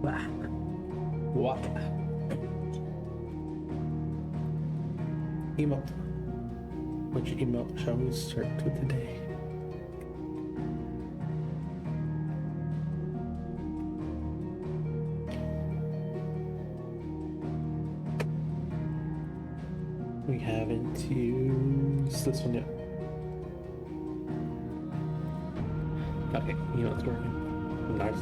What? Emote. Which emote shall we start with today? We haven't used this one yet. Okay, emote's working. Nice.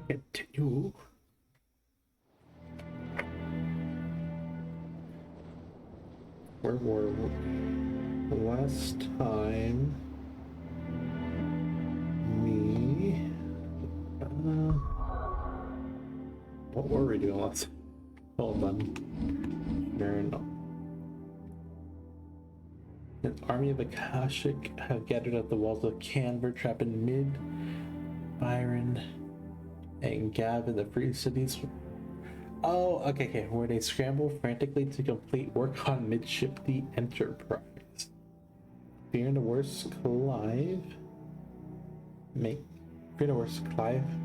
Continue. Where were we? Last time we what were we doing last time? Hold on. No. An army of Akashic have gathered at the walls of Canver, trapping Mid, Byron, and Gav in the free cities. Oh, okay. Where they scramble frantically to complete work on midship the Enterprise. Fearing the worst, Clive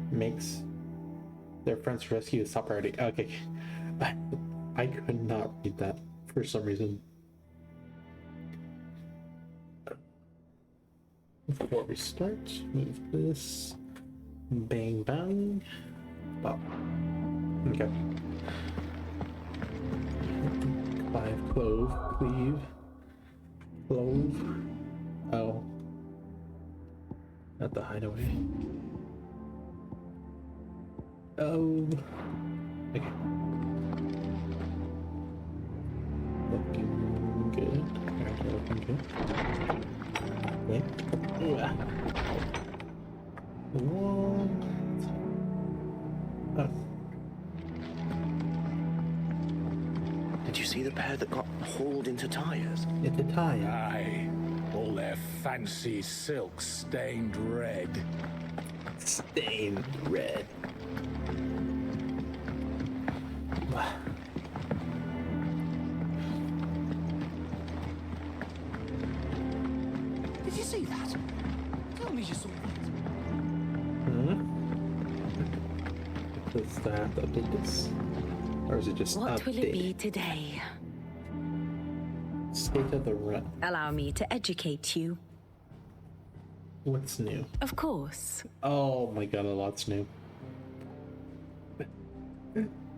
makes their friends rescue his top priority. Okay. I could not read that for some reason. Before we start, move this. Bang bang. Oh. Okay. Clive, cleave. Clove. Oh. At the hideaway. Oh. Okay. Looking good. Looking good. Okay. What? Oh. Did you see the pair that got hauled into tires? It's a tire. Aye. All their fancy silks stained red. Stained red. Did you see that? Tell me you saw that. Does that update this? Or is it just What update? will it be today? State of the run. Allow me to educate you. What's new? Of course. Oh my god, a lot's new.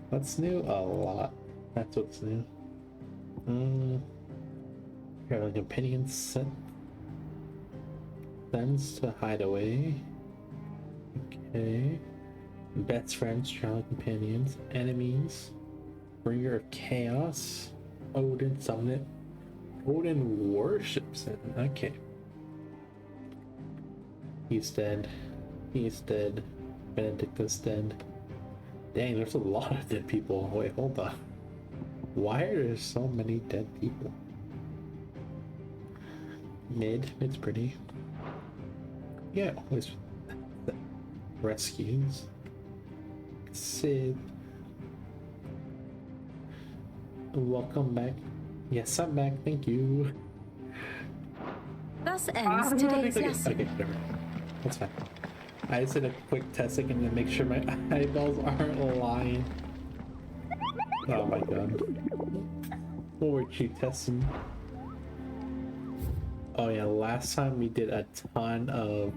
What's new? A lot. That's what's new. Here, like opinion set. Sends to hideaway. Okay. Best friends, travel companions, enemies, bringer of chaos, Odin summon it. Odin worships him. Okay. He's dead. He's dead. Benedict is dead. Dang, there's a lot of dead people. Wait, hold on. Why are there so many dead people? Mid's pretty. Yeah, always rescues. Sid. Welcome back. Yes, I'm back. Thank you. Thus ends today's lesson. Okay, whatever. That's fine. I just did a quick testing and then make sure my eyeballs aren't lying. Oh my god. What were you testing? Oh yeah, last time we did a ton of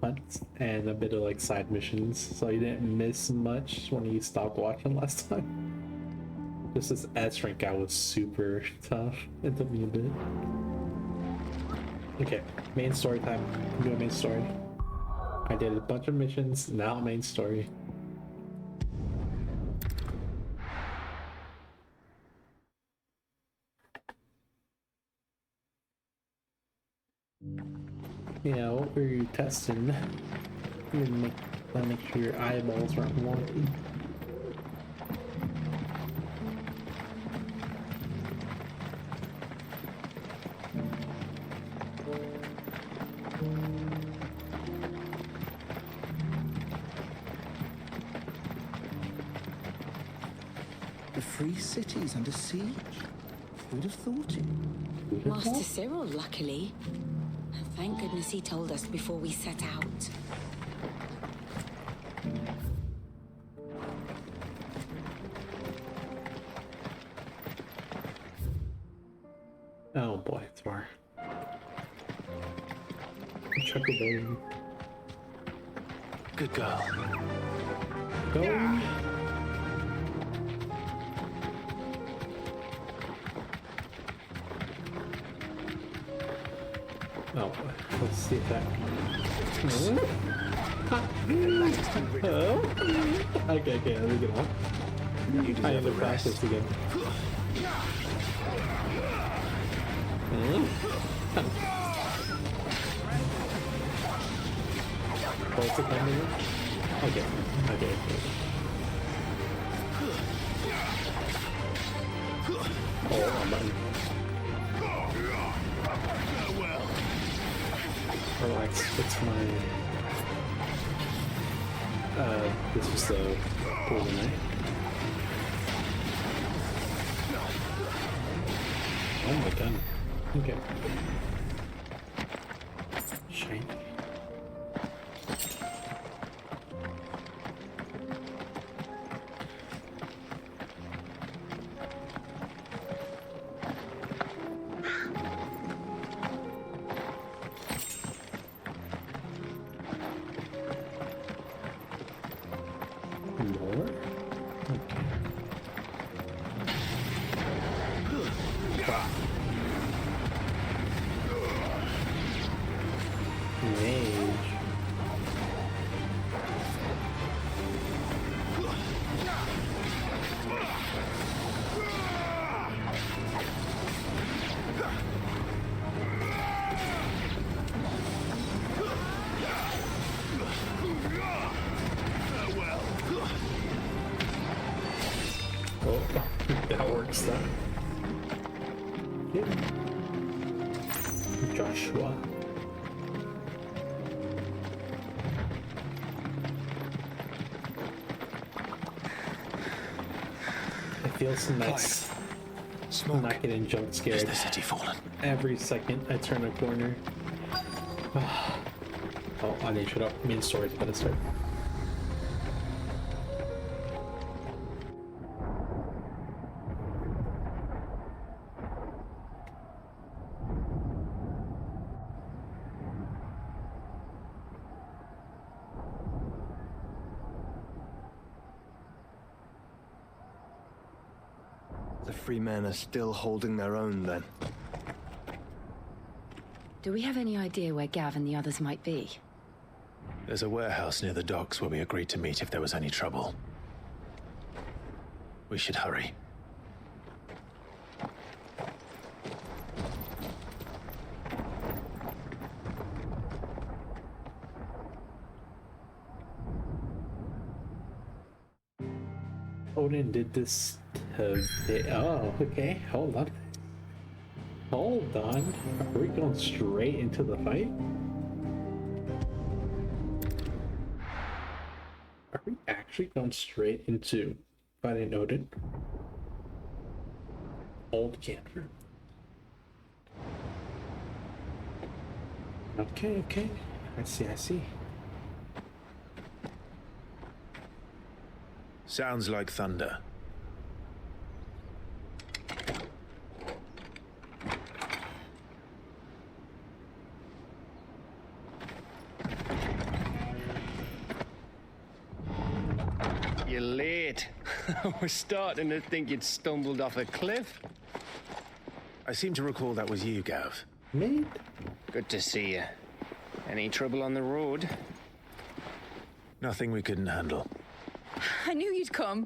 hunts and a bit of like side missions, so you didn't miss much when you stopped watching last time. Just this S rank guy was super tough. It took me a bit. Okay, main story time. I'm doing main story. I did a bunch of missions, now main story. Yeah, what were you testing? You make sure your eyeballs aren't wonky. The free city's under siege. Who'd have thought it? Master Cyril, luckily. Thank goodness he told us before we set out. Oh boy, it's far. Chuckleberry. Good girl. Go. Oh, let's see if that. Oh. Okay, let me get off. You I deserve need a to rest. practice again. What's it coming? Okay. Oh, I'm button. Relax, it's my... this was the golden eye. Oh my god. Okay. Shiny. More? Okay. Mage. Oh, that works then. Yeah. Joshua. It feels nice. Smoke. Not getting jump Is scared the city fallen? every second I turn a corner. Oh, I need to shut up. Main story's about to start. The free men are still holding their own then. Do we have any idea where Gav and the others might be? There's a warehouse near the docks where we agreed to meet if there was any trouble. We should hurry. Odin did this to... Oh, okay. Hold on. Hold on. Are we going straight into the fight? Are we actually going straight into fighting Odin? Old Canver. Okay. I see. Sounds like thunder. You're late. I was starting to think you'd stumbled off a cliff. I seem to recall that was you, Gav. Mate? Good to see you. Any trouble on the road? Nothing we couldn't handle. I knew you'd come.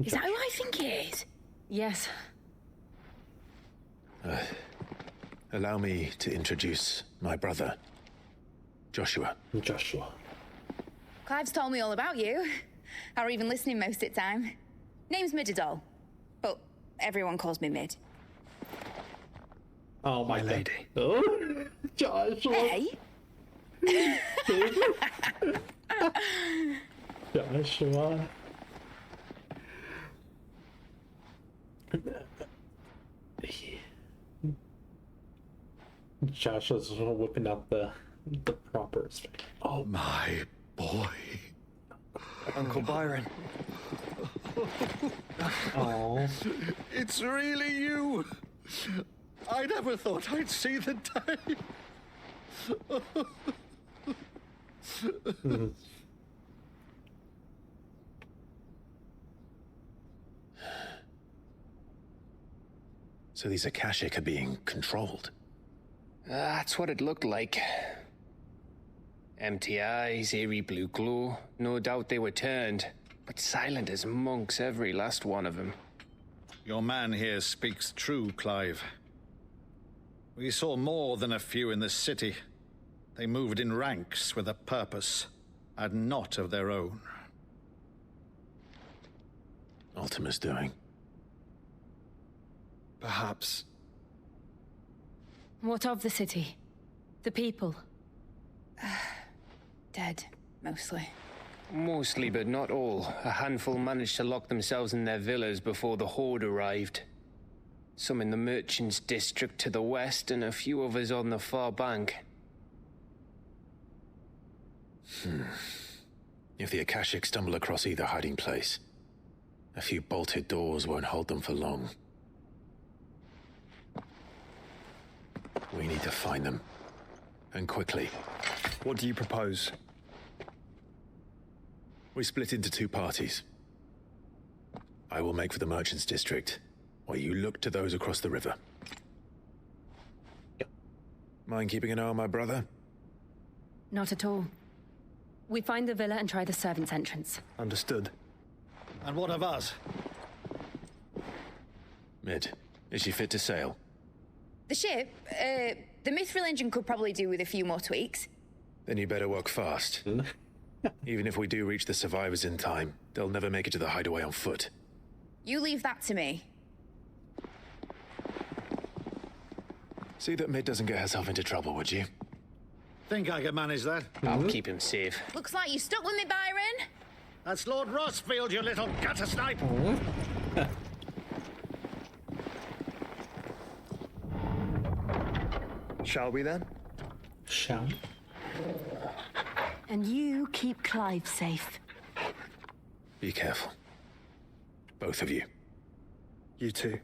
Is that who I think it is? Yes. Allow me to introduce my brother, Joshua. Joshua. Clive's told me all about you. Or even listening most of the time. Name's Midadol. But everyone calls me Mid. Oh my My lady. Oh, Joshua. Hey? Joshua. Josh is whipping out the proper. Oh, My boy. Uncle Byron. oh. It's really you. I never thought I'd see the day. So these Akashic are being controlled. That's what it looked like. Empty eyes, eerie blue glow. No doubt they were turned, but silent as monks, every last one of them. Your man here speaks true, Clive. We saw more than a few in the city. They moved in ranks with a purpose, and not of their own. Ultima's doing. Perhaps. What of the city? The people? Dead, mostly. Mostly, but not all. A handful managed to lock themselves in their villas before the Horde arrived. Some in the merchants' district to the west, and a few others on the far bank. If the Akashic stumble across either hiding place, a few bolted doors won't hold them for long. We need to find them. And quickly. What do you propose? We split into two parties. I will make for the merchants' district, while you look to those across the river. Mind keeping an eye on my brother? Not at all. We find the villa and try the servants' entrance. Understood. And what of us? Mid, is she fit to sail? The ship, the Mithril engine could probably do with a few more tweaks. Then you better work fast. Even if we do reach the survivors in time, they'll never make it to the hideaway on foot. You leave that to me. See that Mid doesn't get herself into trouble, would you? Think I can manage that? I'll keep him safe. Looks like you stuck with me, Byron. That's Lord Rossfield, you little gutter snipe! Shall we then? Shall? And you keep Clive safe. Be careful. Both of you. You too.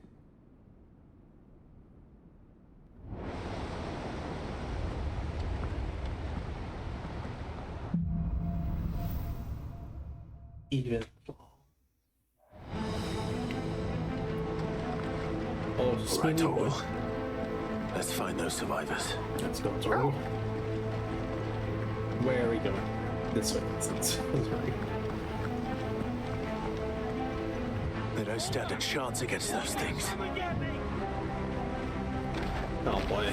Even. Oh, Right, spinning Torgal. was. Let's find those survivors. Let's go, Torgal. Where are we going? This way. This way. They don't stand a chance against those things. Oh boy.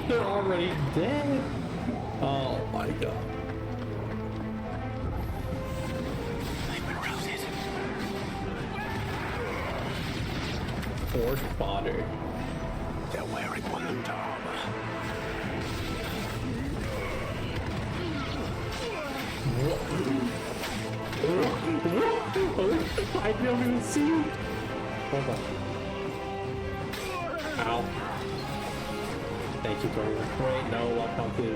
They're already dead. Oh my god. They've been routed. Poor fodder. They're wearing wooden armor. I don't even see you. Hold on. Ow. Thank you, Tori. Wait, no, lock on to.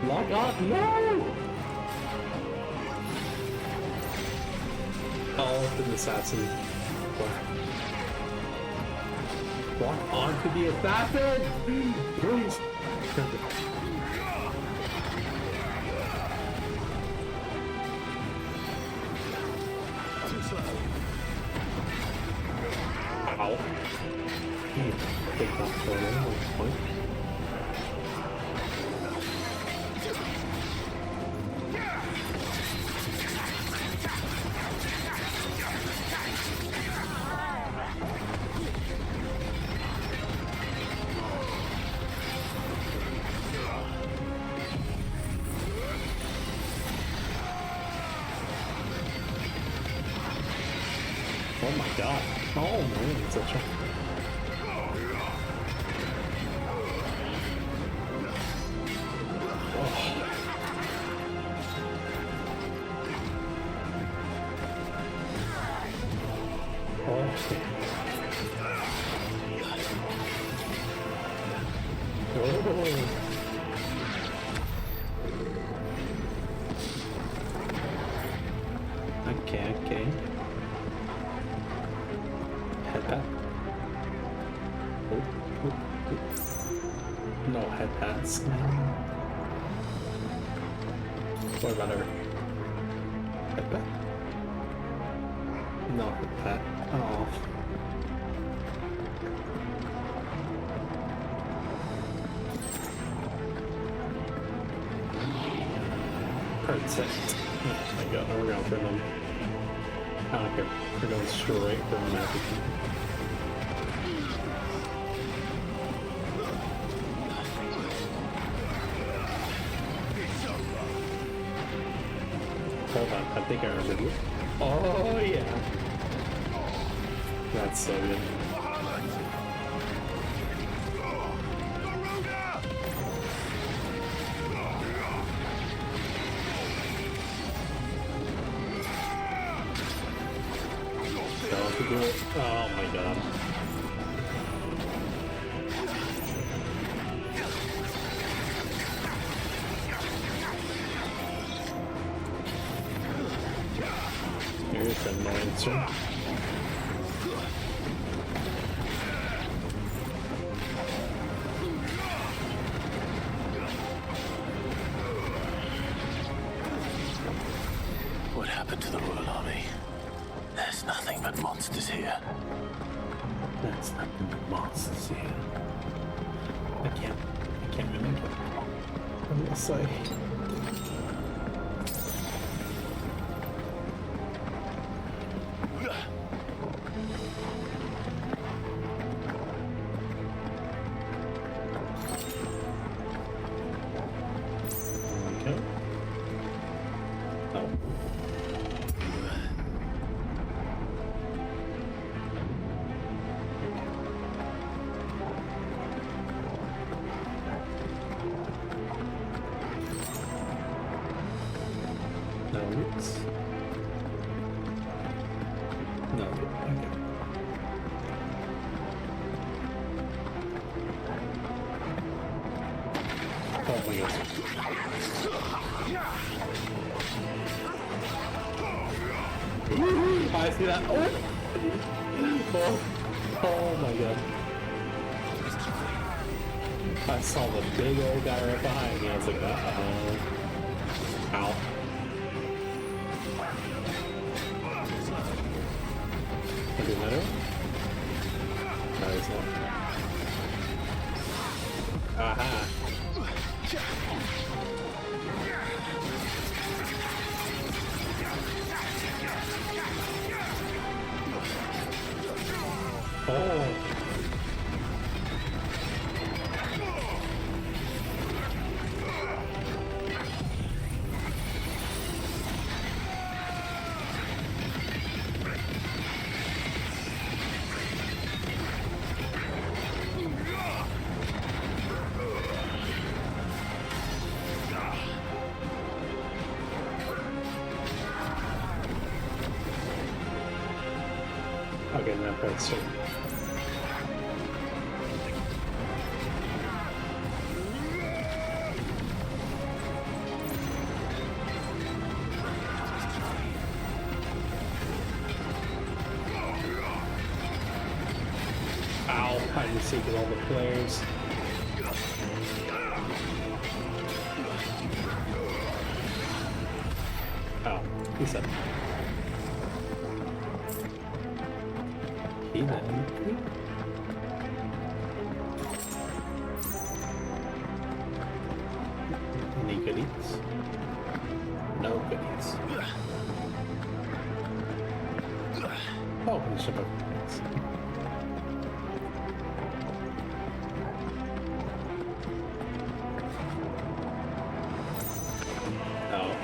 Lock on, no! Oh, the assassin. Lock on to the assassin! Please. Ow. Take that photo on point. Oh my god. Oh man, it's such a... Oh. Okay. Head back. Oh. No head pass. Or whatever. Head back. No head pat. Oh. Perfect. Oh my god, we're going for them. I don't care. We're going straight for the magic. Hold on, I think I remember you. Oh yeah. That's so good. Do it. Oh my god. Here's an answer. What happened to the Royal Army? There's nothing but monsters here. That's nothing but monsters here. I can't remember. Unless I... Okay. Oh. Notes. No, okay. Oh my god. I see that. Oh my god. I saw the big old guy right behind me. I was like, uh-oh. Ow. Can do better? No, it's not. Aha. Oh. Okay, now press it. Ow, I just see all the players. Oh, he's up. Then. Any goodies? No goodies. Oh, we should have. Oh.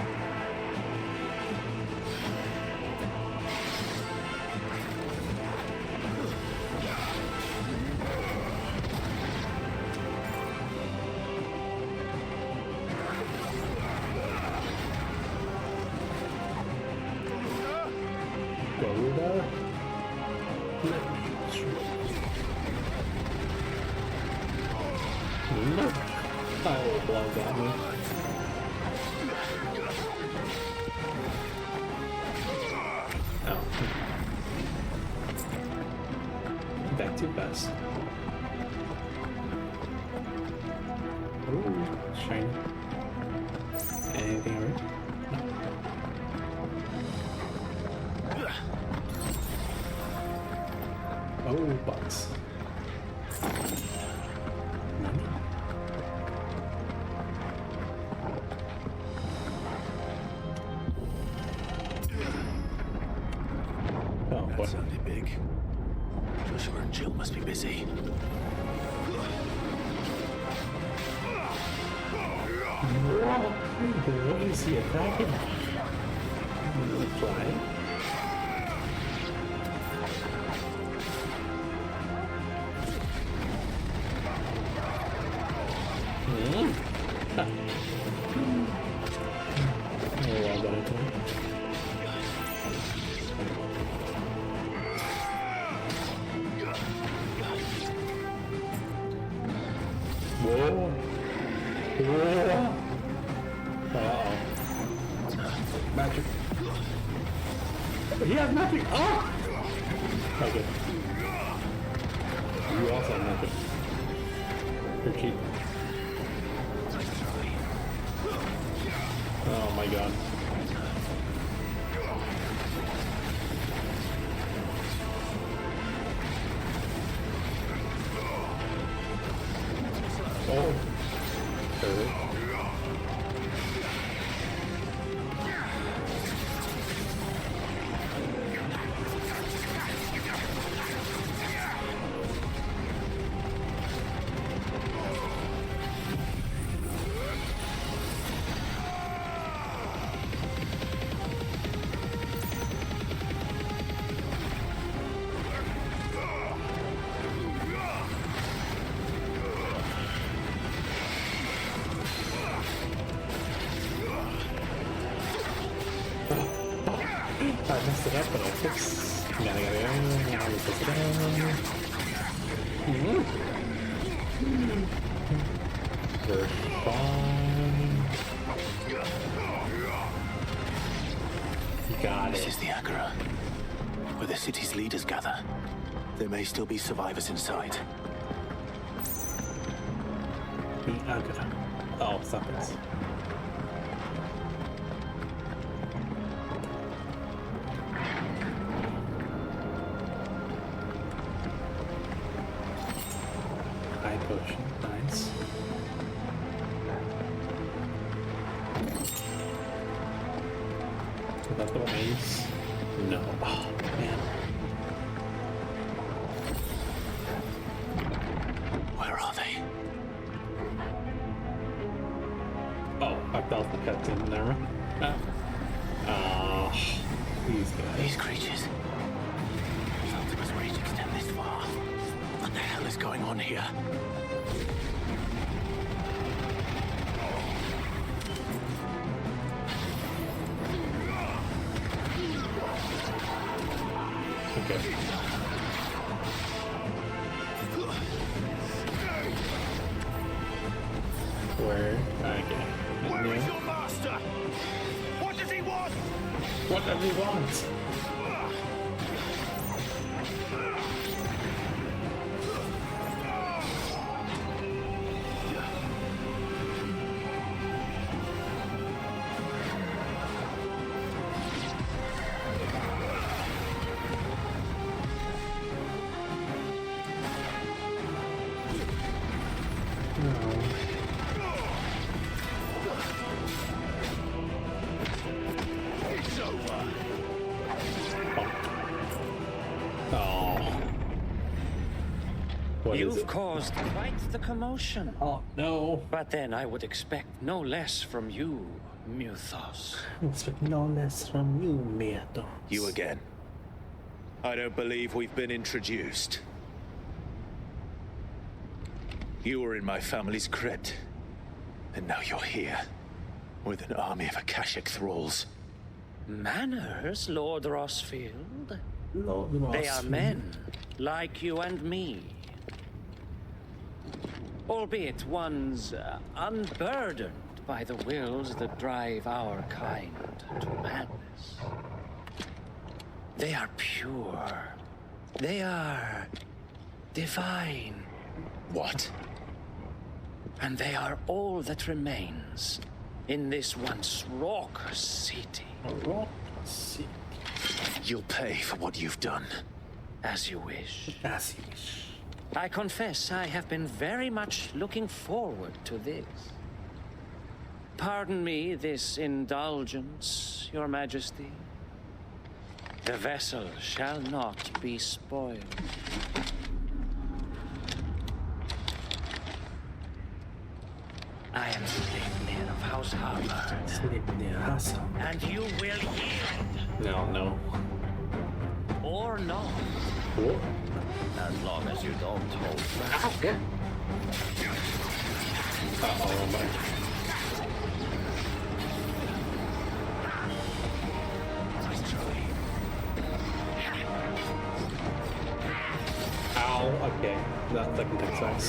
Garuda? No. I love that move. Oh. Back too fast. Ooh, shiny. Anything already? No. Oh, box. Money. Oh, That what? sounded big. Joshua and Jill must be busy. What is he attacking? Flying? Whoa. Whoa. Uh-oh. Magic. He has magic! Oh! Okay. You also have magic. You're cheap. Oh my god. Oh. Perfect. I messed it up, but I'll fix. Gotta fix it down. We're fine. Got This it. is the Agora, where the city's leaders gather. There may still be survivors inside. The Agora. Oh, stop this. High potion, nice. Is that the one I use? No. Oh, man. Where are they? Oh, I felt the cutscene. Never mind. Oh, these guys. These creatures. Felt it was ready to extend this far. What the hell is going on here? Okay. Where? Okay. Where is your master? What does he want? What does he want? It's over. Oh. What is You've it? caused quite the commotion. Oh, no. But then I would expect no less from you, Muthos. Expect no less from you, Mieto. You again. I don't believe we've been introduced. You were in my family's crypt. And now you're here. With an army of Akashic thralls. Manners, Lord Rossfield? Lord They are men, like you and me. albeit ones unburdened by the wills that drive our kind to madness. They are pure. They are divine. What? And they are all that remains in this once raucous city. You'll pay for what you've done. As you wish. As you wish. I confess I have been very much looking forward to this. Pardon me this indulgence, Your Majesty. The vessel shall not be spoiled. I am Sleipnir of House Harbor. And you will yield. No. Or not. Cool. As long as you don't hold back. Uh-oh, my. Ow, okay. That can take sense.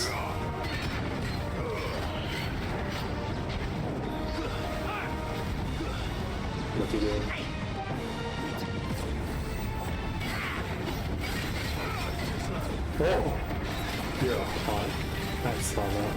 What you doing? Oh! You're a pawn. I saw that.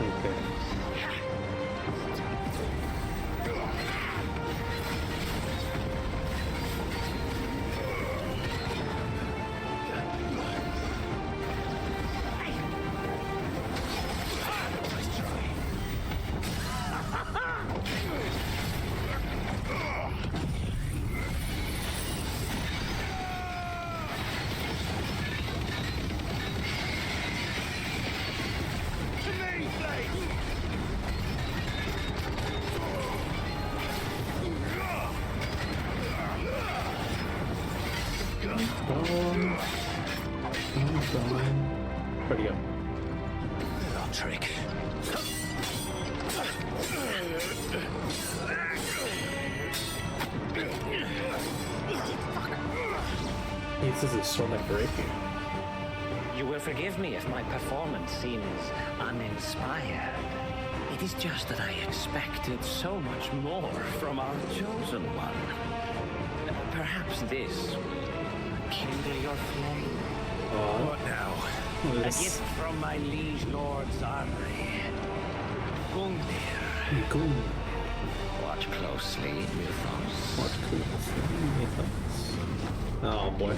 Okay. Where'd he go? Little trick. He uses his sword like breaking. You will forgive me if my performance seems uninspired. It is just that I expected so much more from our chosen one. Perhaps this will kindle your flame. What now? A gift from my liege lord's armory. Gungnir. Watch closely, Mythos. Watch closely. Oh boy.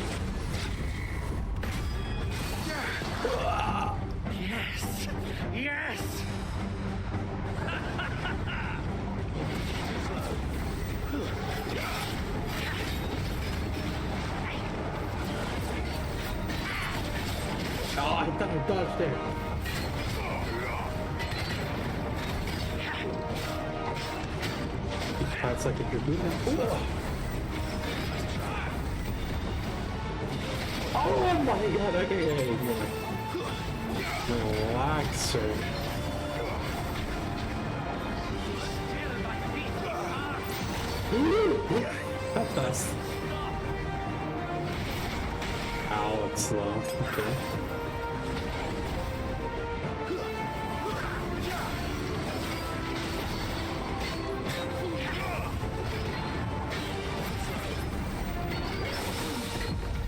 Yes! Yes! Oh, I thought I dodged there. That's like if you're moving. Oh my god, okay. Relax, sir. That fast. Ow, it's slow. Okay.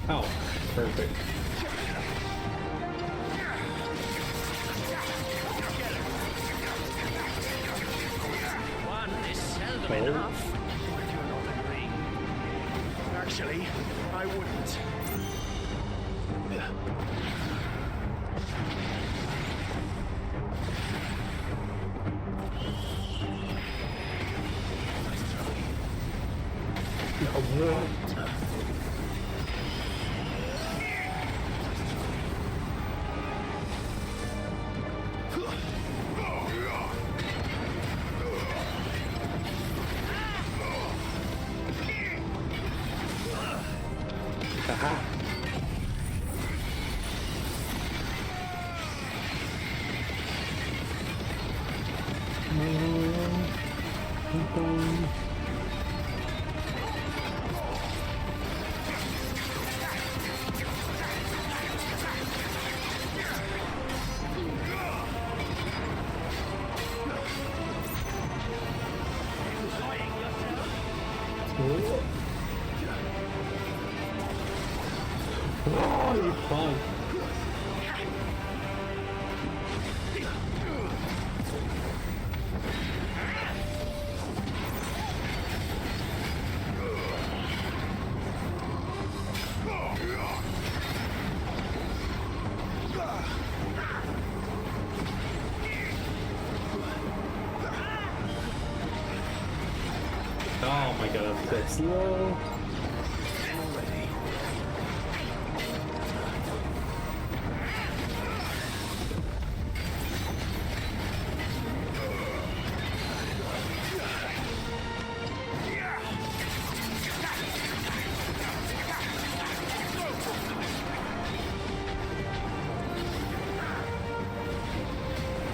Oh, perfect. One is seldom enough. Actually, I wouldn't. What? Aha. Oh, you fun. Oh my god, I'm that slow.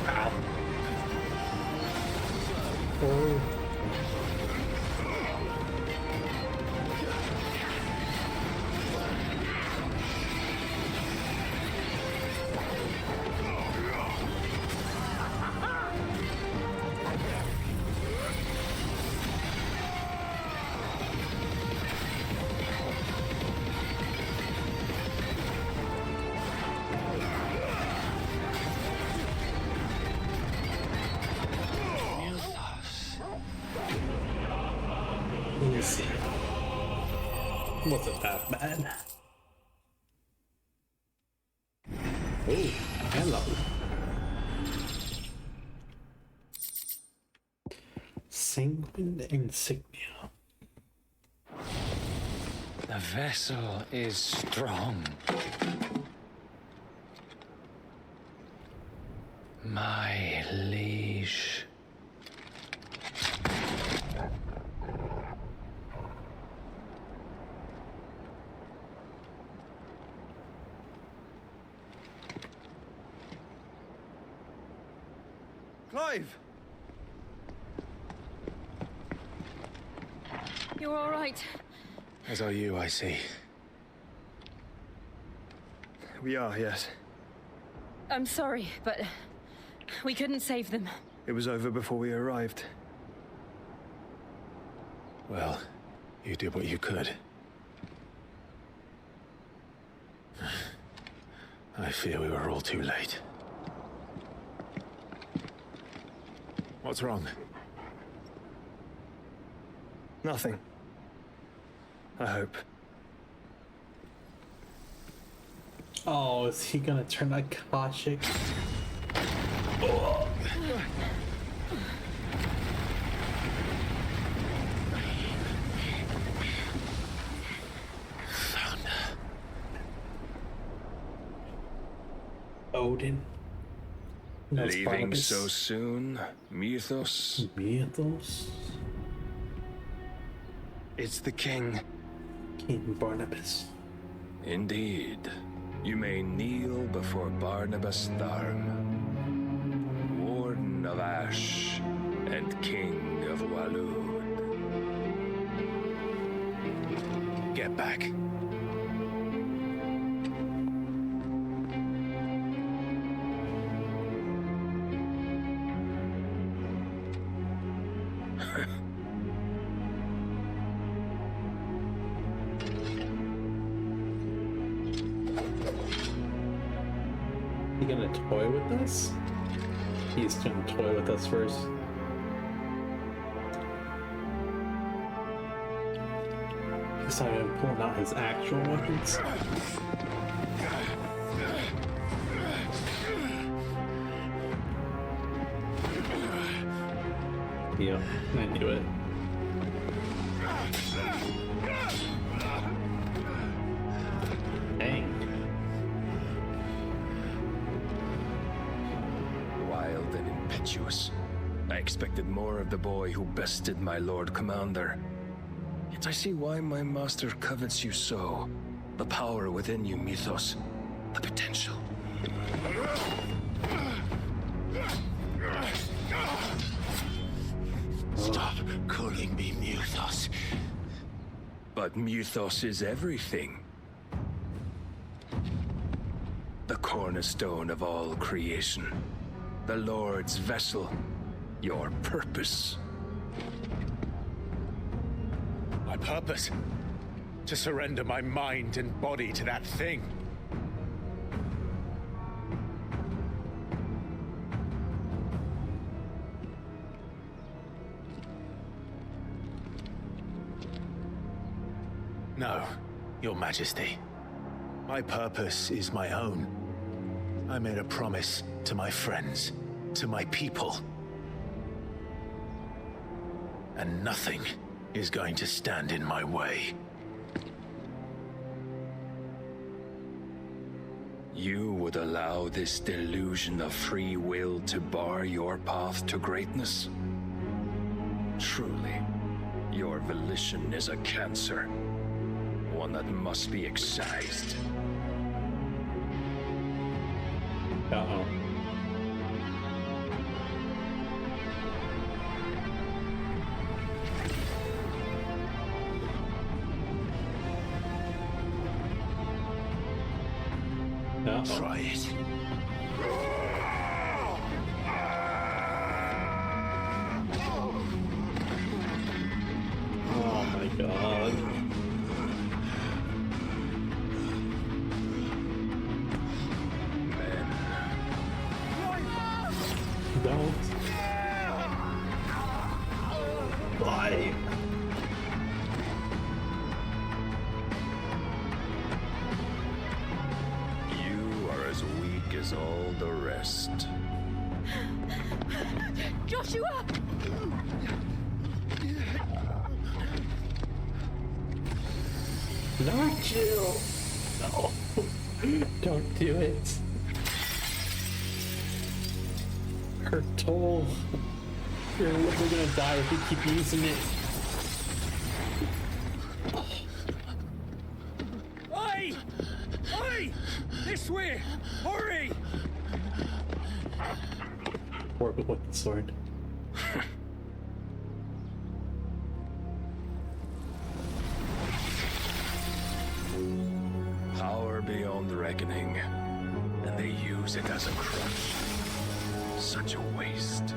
Ow. Oh. Let me see. Wasn't that bad. Oh, hello. Sanguine insignia. The vessel is strong. My liege. Clive! You're all right. As are you, I see. We are, yes. I'm sorry, but we couldn't save them. It was over before we arrived. Well, you did what you could. I fear we were all too late. What's wrong? Nothing. I hope. Oh, is he gonna turn Akashic? Odin. That's Leaving Barnabas. so soon, Mythos? Mythos? It's the king. King Barnabas. Indeed. You may kneel before Barnabas Tharm, Warden of Ash and King of Walud. Get back. He gonna toy with us? He's gonna toy with us first. He's not even pulling out his actual weapons. Yep, I knew it. Dang. Wild and impetuous. I expected more of the boy who bested my Lord Commander. Yet I see why my master covets you so. The power within you, Mythos. The potential. Stop calling me Mythos. But Mythos is everything. The cornerstone of all creation. The Lord's vessel. Your purpose. My purpose? To surrender my mind and body to that thing. No, Your Majesty. My purpose is my own. I made a promise to my friends, to my people. And nothing is going to stand in my way. You would allow this delusion of free will to bar your path to greatness? Truly, your volition is a cancer. One that must be excised. Uh-oh. Try it. Oh my god. Don't. Why? You are as weak as all the rest. Joshua! Not Jill! No. Don't do it. Her toll. You're literally gonna die if you keep using it. Oi! Oi! This way! Hurry! Or with the sword. Power beyond reckoning, and they use it as a crutch. Such a waste.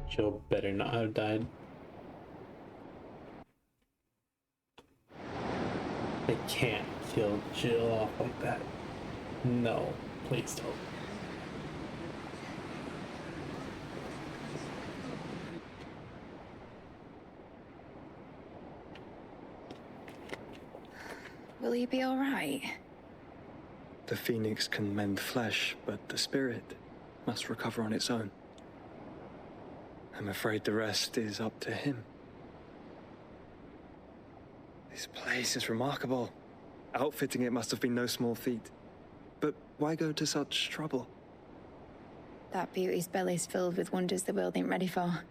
Jill better not have died. They can't kill Jill off like that. No, please don't. Will he be all right? The phoenix can mend flesh, but the spirit must recover on its own. I'm afraid the rest is up to him. This place is remarkable. Outfitting it must have been no small feat. But why go to such trouble? That beauty's belly's filled with wonders the world ain't ready for.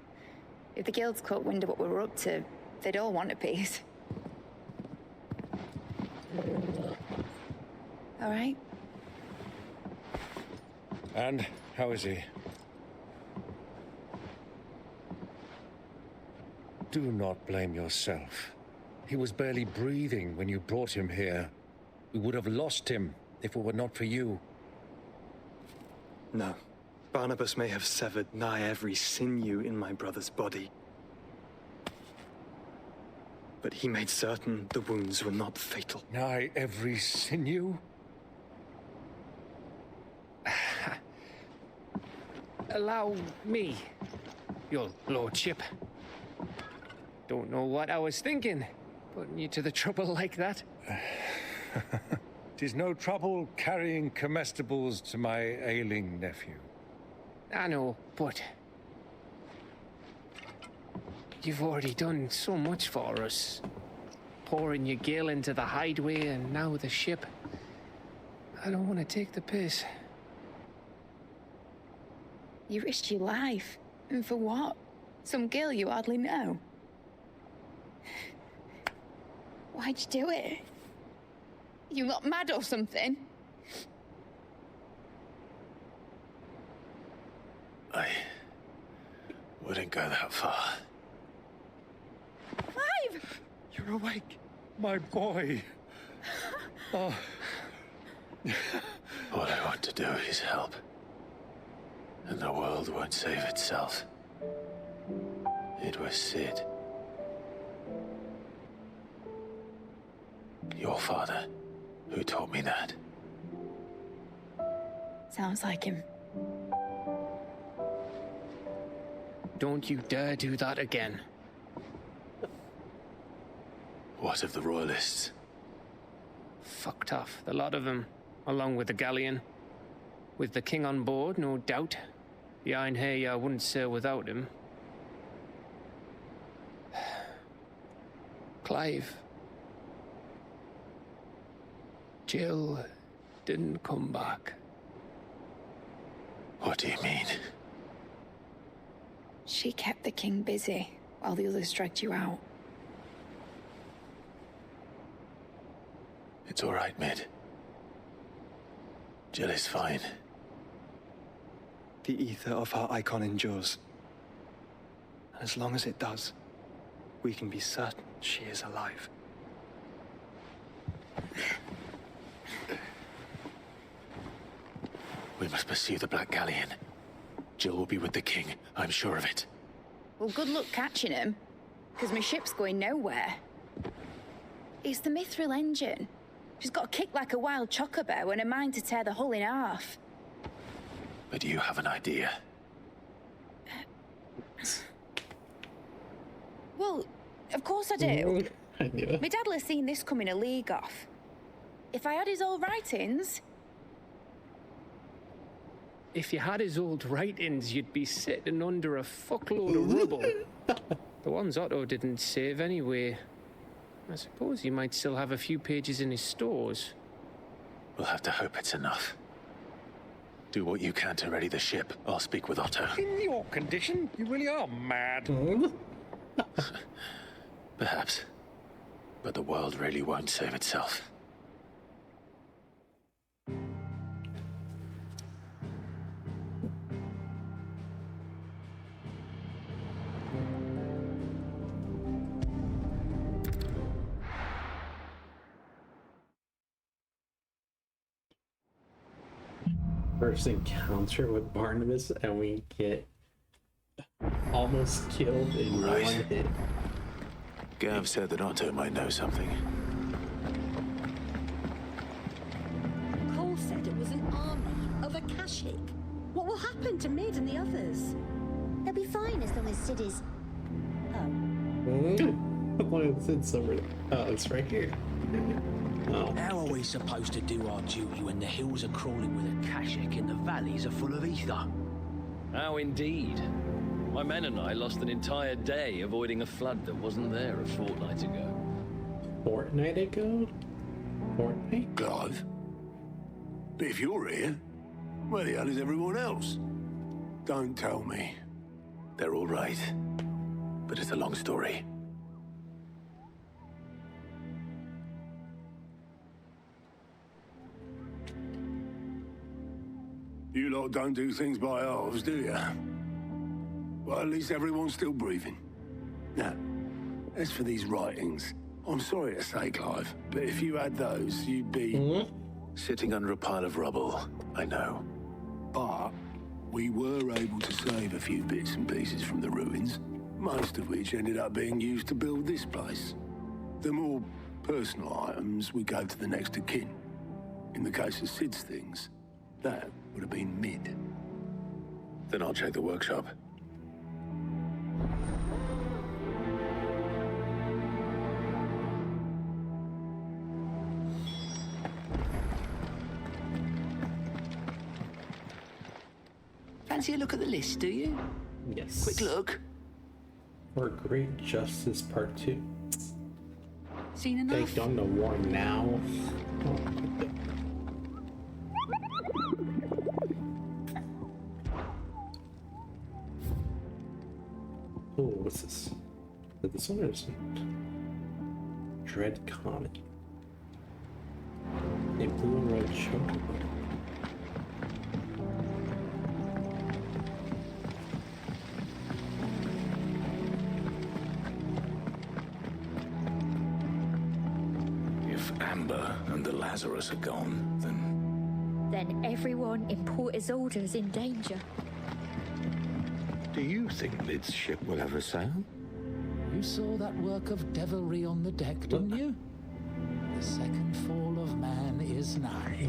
If the guilds caught wind of what we were up to, they'd all want a piece. All right? And how is he? Do not blame yourself. He was barely breathing when you brought him here. We would have lost him if it were not for you. No. Barnabas may have severed nigh every sinew in my brother's body. But he made certain the wounds were not fatal. Nigh every sinew? Allow me, your lordship. Don't know what I was thinking, putting you to the trouble like that. 'Tis no trouble carrying comestibles to my ailing nephew. I know, but you've already done so much for us. Pouring your gil into the hideaway and now the ship. I don't want to take the piss. You risked your life. And for what? Some girl you hardly know. Why'd you do it? You not mad or something? I wouldn't go that far. Clive! You're awake, my boy. Oh. All I want to do is help. And the world won't save itself. It was Sid. Your father, who taught me that. Sounds like him. Don't you dare do that again. What of the Royalists? Fucked off, the lot of them, along with the galleon. With the king on board, no doubt. The Iron Hair wouldn't sail without him. Clive. Jill didn't come back. What do you mean? She kept the king busy while the others dragged you out. It's all right, Mid. Jill is fine. The ether of her icon endures. And as long as it does, we can be certain she is alive. We must pursue the Black Galleon. Jill will be with the king, I'm sure of it. Well, good luck catching him, because my ship's going nowhere. It's the Mithril engine. She's got a kick like a wild chocobo and a mind to tear the hull in half. But you have an idea. Well, of course I do. I knew it. My dad'll have seen this coming a league off. If I had his old writings... If you had his old writings, you'd be sitting under a fuckload of rubble. The ones Otto didn't save anyway. I suppose he might still have a few pages in his stores. We'll have to hope it's enough. Do what you can to ready the ship. I'll speak with Otto. In your condition, you really are mad. Perhaps. But the world really won't save itself. First encounter with Barnabas, and we get almost killed in Right. one hit. Gav said that Otto might know something. Cole said it was an army of Akashic. What will happen to Mid and the others? They'll be fine as long as Sid is... As long as it's over. Oh, it's right here. Oh. How are we supposed to do our duty when the hills are crawling with Akashic and the valleys are full of ether? How indeed. My men and I lost an entire day avoiding a flood that wasn't there a fortnight ago. Fortnight ago? Fortnight? Clive? But if you're here, where the hell is everyone else? Don't tell me. They're all right. But it's a long story. You lot don't do things by halves, do you? Well, at least everyone's still breathing. Now, as for these writings, I'm sorry to say, Clive, but if you had those, you'd be... Sitting under a pile of rubble, I know. But we were able to save a few bits and pieces from the ruins, most of which ended up being used to build this place. The more personal items we gave to the next of kin. In the case of Sid's things, that would have been Mid. Then I'll check the workshop. Fancy a look at the list, do you? Yes. Quick look. For Great Justice Part 2. Seen enough? Take on the war now. Oh, what's this? Is it this one or this one? Dread Comet. A blue and red chocobo. If Amber and the Lazarus are gone, then Then everyone in Port Isolde's in danger. Do you think Lid's ship will ever sail? You saw that work of devilry on the deck, didn't you? The second fall of man is nigh.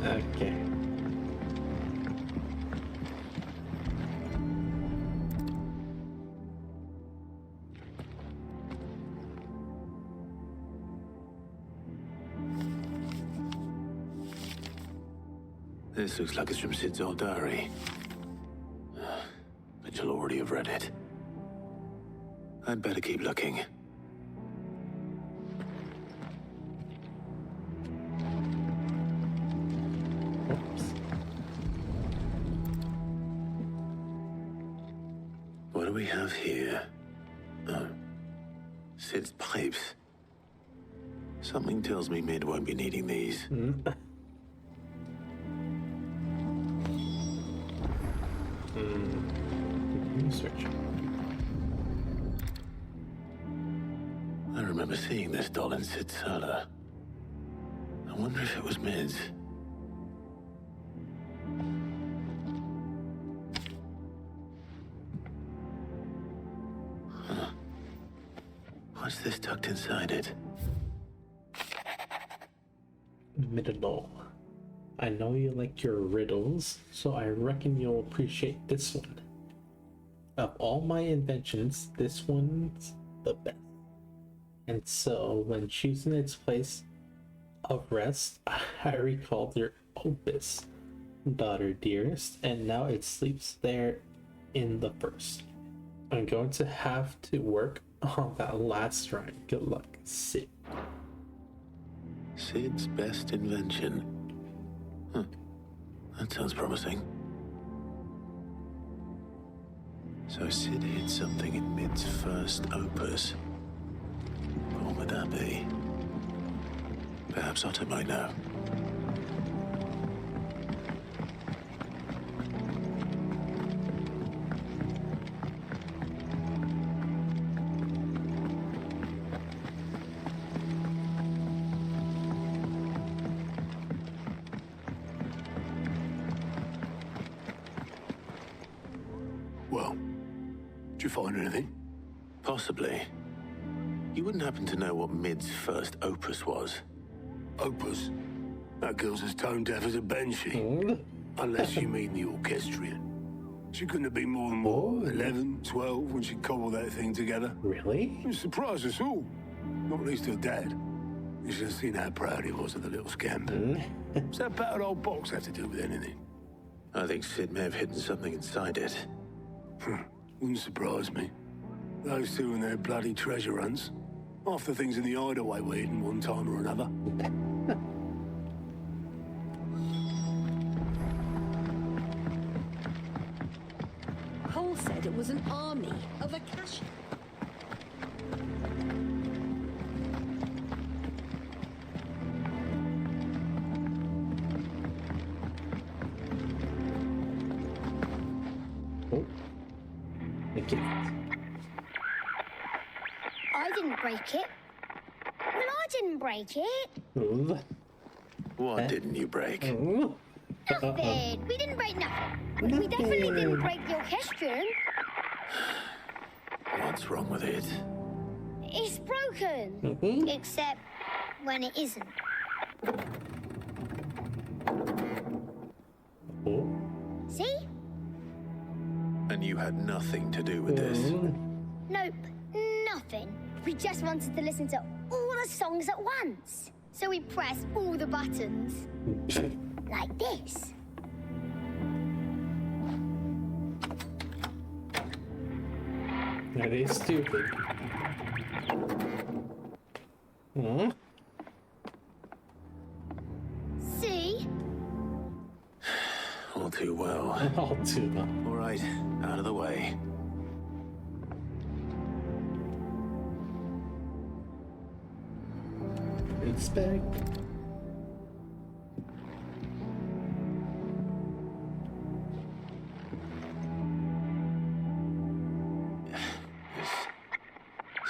Okay. This looks like it's from Sid's old diary. But you'll already have read it. I'd better keep looking. Oops. What do we have here? Oh. Sid's pipes. Something tells me Mid won't be needing these. Research. I remember seeing this doll in Sid's cellar. I wonder if it was Mid's. Huh. What's this tucked inside it? Middle. I know you like your riddles, so I reckon you'll appreciate this one. Of all my inventions, this one's the best. And so, when choosing its place of rest, I recalled your opus, daughter dearest, and now it sleeps there in the first. I'm going to have to work on that last rhyme. Good luck, Sid. Sid's best invention. Huh. That sounds promising. So Sid hid something in Mid's first opus. What would that be? Perhaps Otto might know. Well, did you find anything? Possibly. You wouldn't happen to know what Mid's first opus was? Opus? That girl's as tone deaf as a banshee. Unless you mean the orchestrion. She couldn't have been more than, what, 11, 12 when she cobbled that thing together. Really? It surprised us all. Not least her dad. You should have seen how proud he was of the little scamp. What's that battered old box have to do with anything? I think Sid may have hidden something inside it. Wouldn't surprise me. Those two and their bloody treasure hunts. Half the things in the hideaway were hidden one time or another. Cole said it was an army of Akasha. I didn't break it. Well, I didn't break it. What didn't you break? Nothing. We didn't break nothing. We definitely didn't break the orchestrion. What's wrong with it? It's broken. Except when it isn't. See? And you had nothing to do with this? Nope, nothing. We just wanted to listen to all the songs at once. So we pressed all the buttons. Like this. That is stupid. See? All too well. All too well. All right, out of the way. Inspect.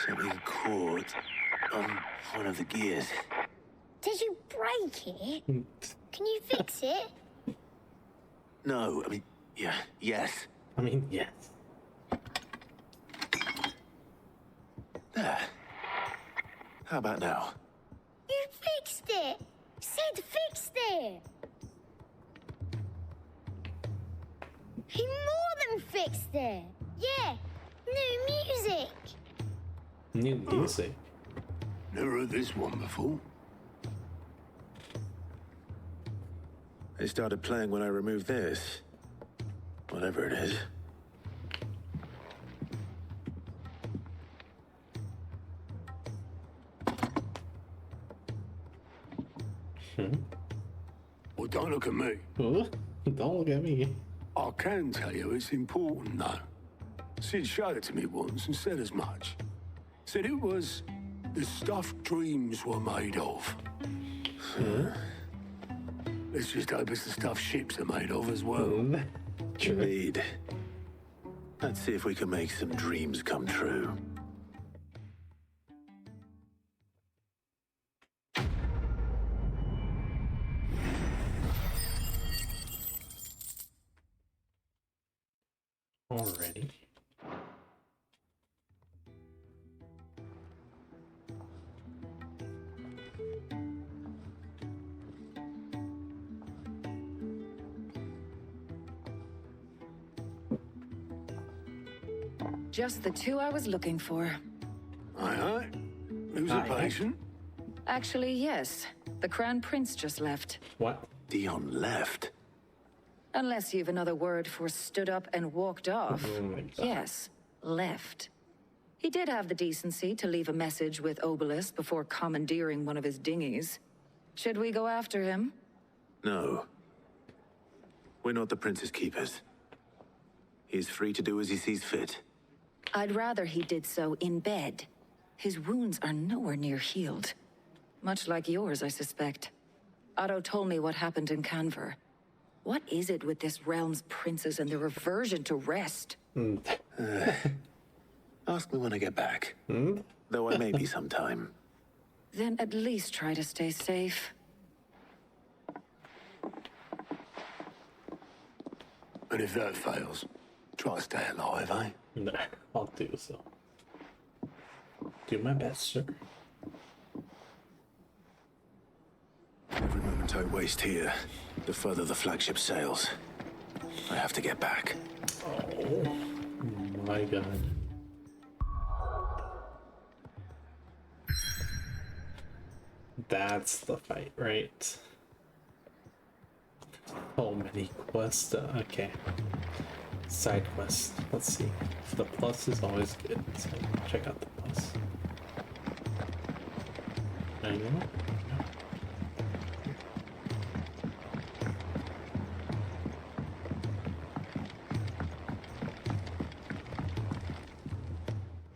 Something caught on one of the gears. Did you break it? Can you fix it? No, I mean, yes. I mean, yes. There. How about now? You fixed it! Sid fixed it! He more than fixed it! Yeah, new music! New music? Never heard this one before. It started playing when I removed this. Whatever it is. Well, don't look at me. Don't look at me. I can tell you it's important, though. Sid showed it to me once and said as much. Said it was the stuff dreams were made of. Let's just hope it's the stuff ships are made of as well. Indeed. Let's see if we can make some dreams come true. Already. Just the two I was looking for. Aye. Who's a patient? Actually, yes. The Crown Prince just left. What? Dion left? Unless you've another word for stood up and walked off. Oh my God. Yes, left. He did have the decency to leave a message with Obelisk before commandeering one of his dinghies. Should we go after him? No. We're not the Prince's keepers. He's free to do as he sees fit. I'd rather he did so in bed. His wounds are nowhere near healed. Much like yours, I suspect. Otto told me what happened in Canver. What is it with this realm's princes and their aversion to rest? Ask me when I get back. Though I may be sometime. Then at least try to stay safe. And if that fails, try to stay alive, eh? No, I'll do so. Do my best, sir. Every moment I waste here, the further the flagship sails. I have to get back. Oh my God. That's the fight, right? So many quests. Okay. Side quest. Let's see. The plus is always good. So check out the plus. I know.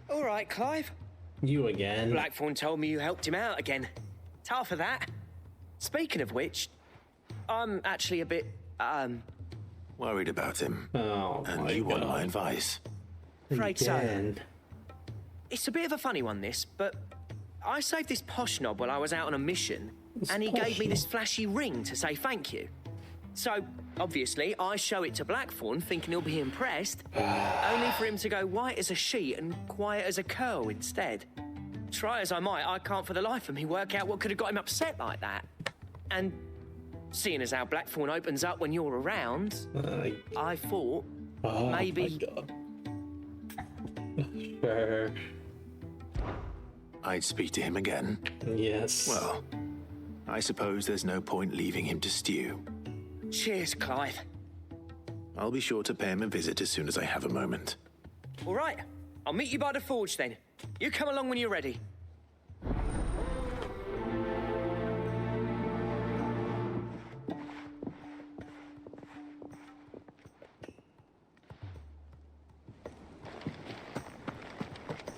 All right, Clive. You again. Blackthorn told me you helped him out again. Tough of that. Speaking of which, I'm actually a bit, Worried about him. Oh, and my you God. want my advice? Afraid so. Again. It's a bit of a funny one, this, but I saved this posh knob while I was out on a mission, and he gave me this flashy ring to say thank you. So, obviously, I show it to Blackthorn, thinking he'll be impressed, only for him to go white as a sheet and quiet as a curl instead. Try as I might, I can't for the life of me work out what could have got him upset like that. And seeing as how Blackthorn opens up when you're around, I thought maybe... Sure. I'd speak to him again. Yes. Well, I suppose there's no point leaving him to stew. Cheers, Clive. I'll be sure to pay him a visit as soon as I have a moment. All right, I'll meet you by the forge then. You come along when you're ready.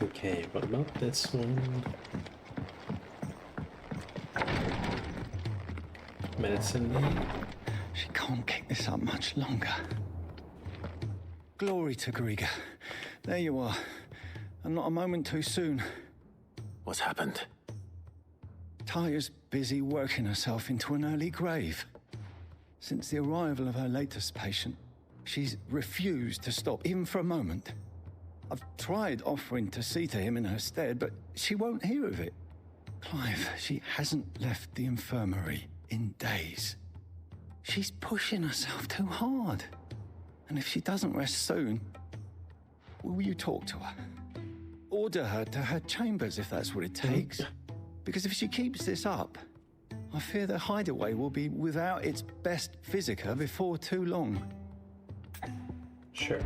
Okay, what about this one? Medicine. She can't keep this up much longer. Glory to Griga. There you are. And not a moment too soon. What's happened? Taya's busy working herself into an early grave. Since the arrival of her latest patient, She's refused to stop, even for a moment. I've tried offering to see to him in her stead, but she won't hear of it. Clive, she hasn't left the infirmary in days. She's pushing herself too hard. And if she doesn't rest soon, will you talk to her? Order her to her chambers if that's what it takes. Because if she keeps this up, I fear the hideaway will be without its best physica before too long. Sure.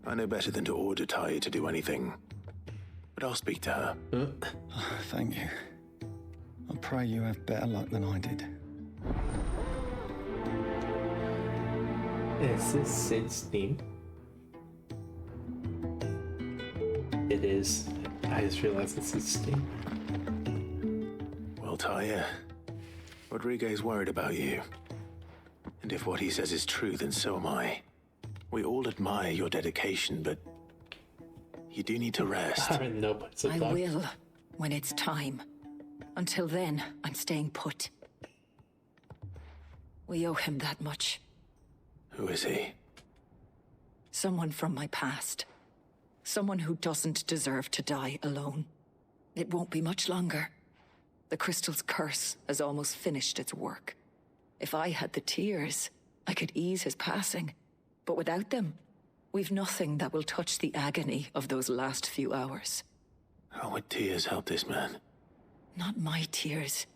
I know better than to order Talia to do anything. But I'll speak to her. Thank you. I pray you have better luck than I did. Is this Sid's theme? It is. I just realized it's Sid's theme. Well, Talia, Rodriguez worried about you. And if what he says is true, then so am I. We all admire your dedication, but you do need to rest. I'm in no place to I talk. will, when it's time. Until then, I'm staying put. We owe him that much. Who is he? Someone from my past. Someone who doesn't deserve to die alone. It won't be much longer. The crystal's curse has almost finished its work. If I had the tears, I could ease his passing. But without them, we've nothing that will touch the agony of those last few hours. How would tears help this man? Not my tears.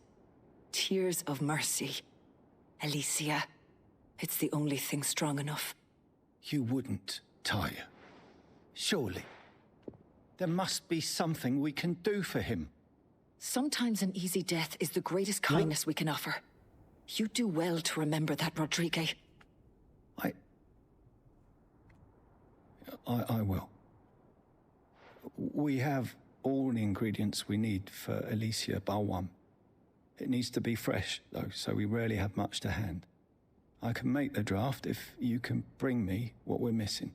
Tears of mercy. Alicia. It's the only thing strong enough. You wouldn't, Talia. Surely. There must be something we can do for him. Sometimes an easy death is the greatest kindness we can offer. You do well to remember that, Rodriguez. I will. We have all the ingredients we need for Alicia Balwam. It needs to be fresh, though, so we rarely have much to hand. I can make the draft if you can bring me what we're missing.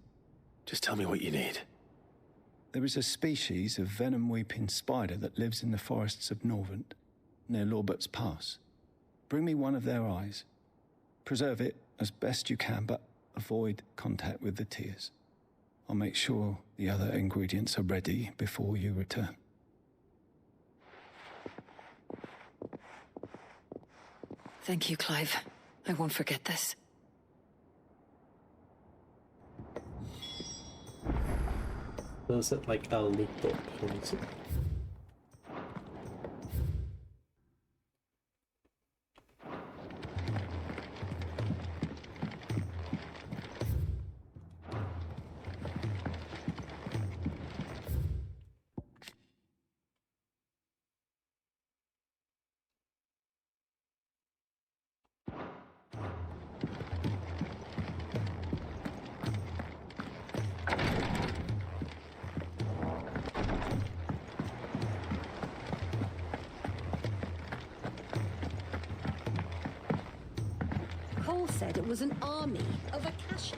Just tell me what you need. There is a species of venom-weeping spider that lives in the forests of Norvent, near Lorbert's Pass. Bring me one of their eyes. Preserve it as best you can, but avoid contact with the tears. I'll make sure the other ingredients are ready before you return. Thank you, Clive. I won't forget this. Those that like a little pose. Cole said it was an army of Akasha.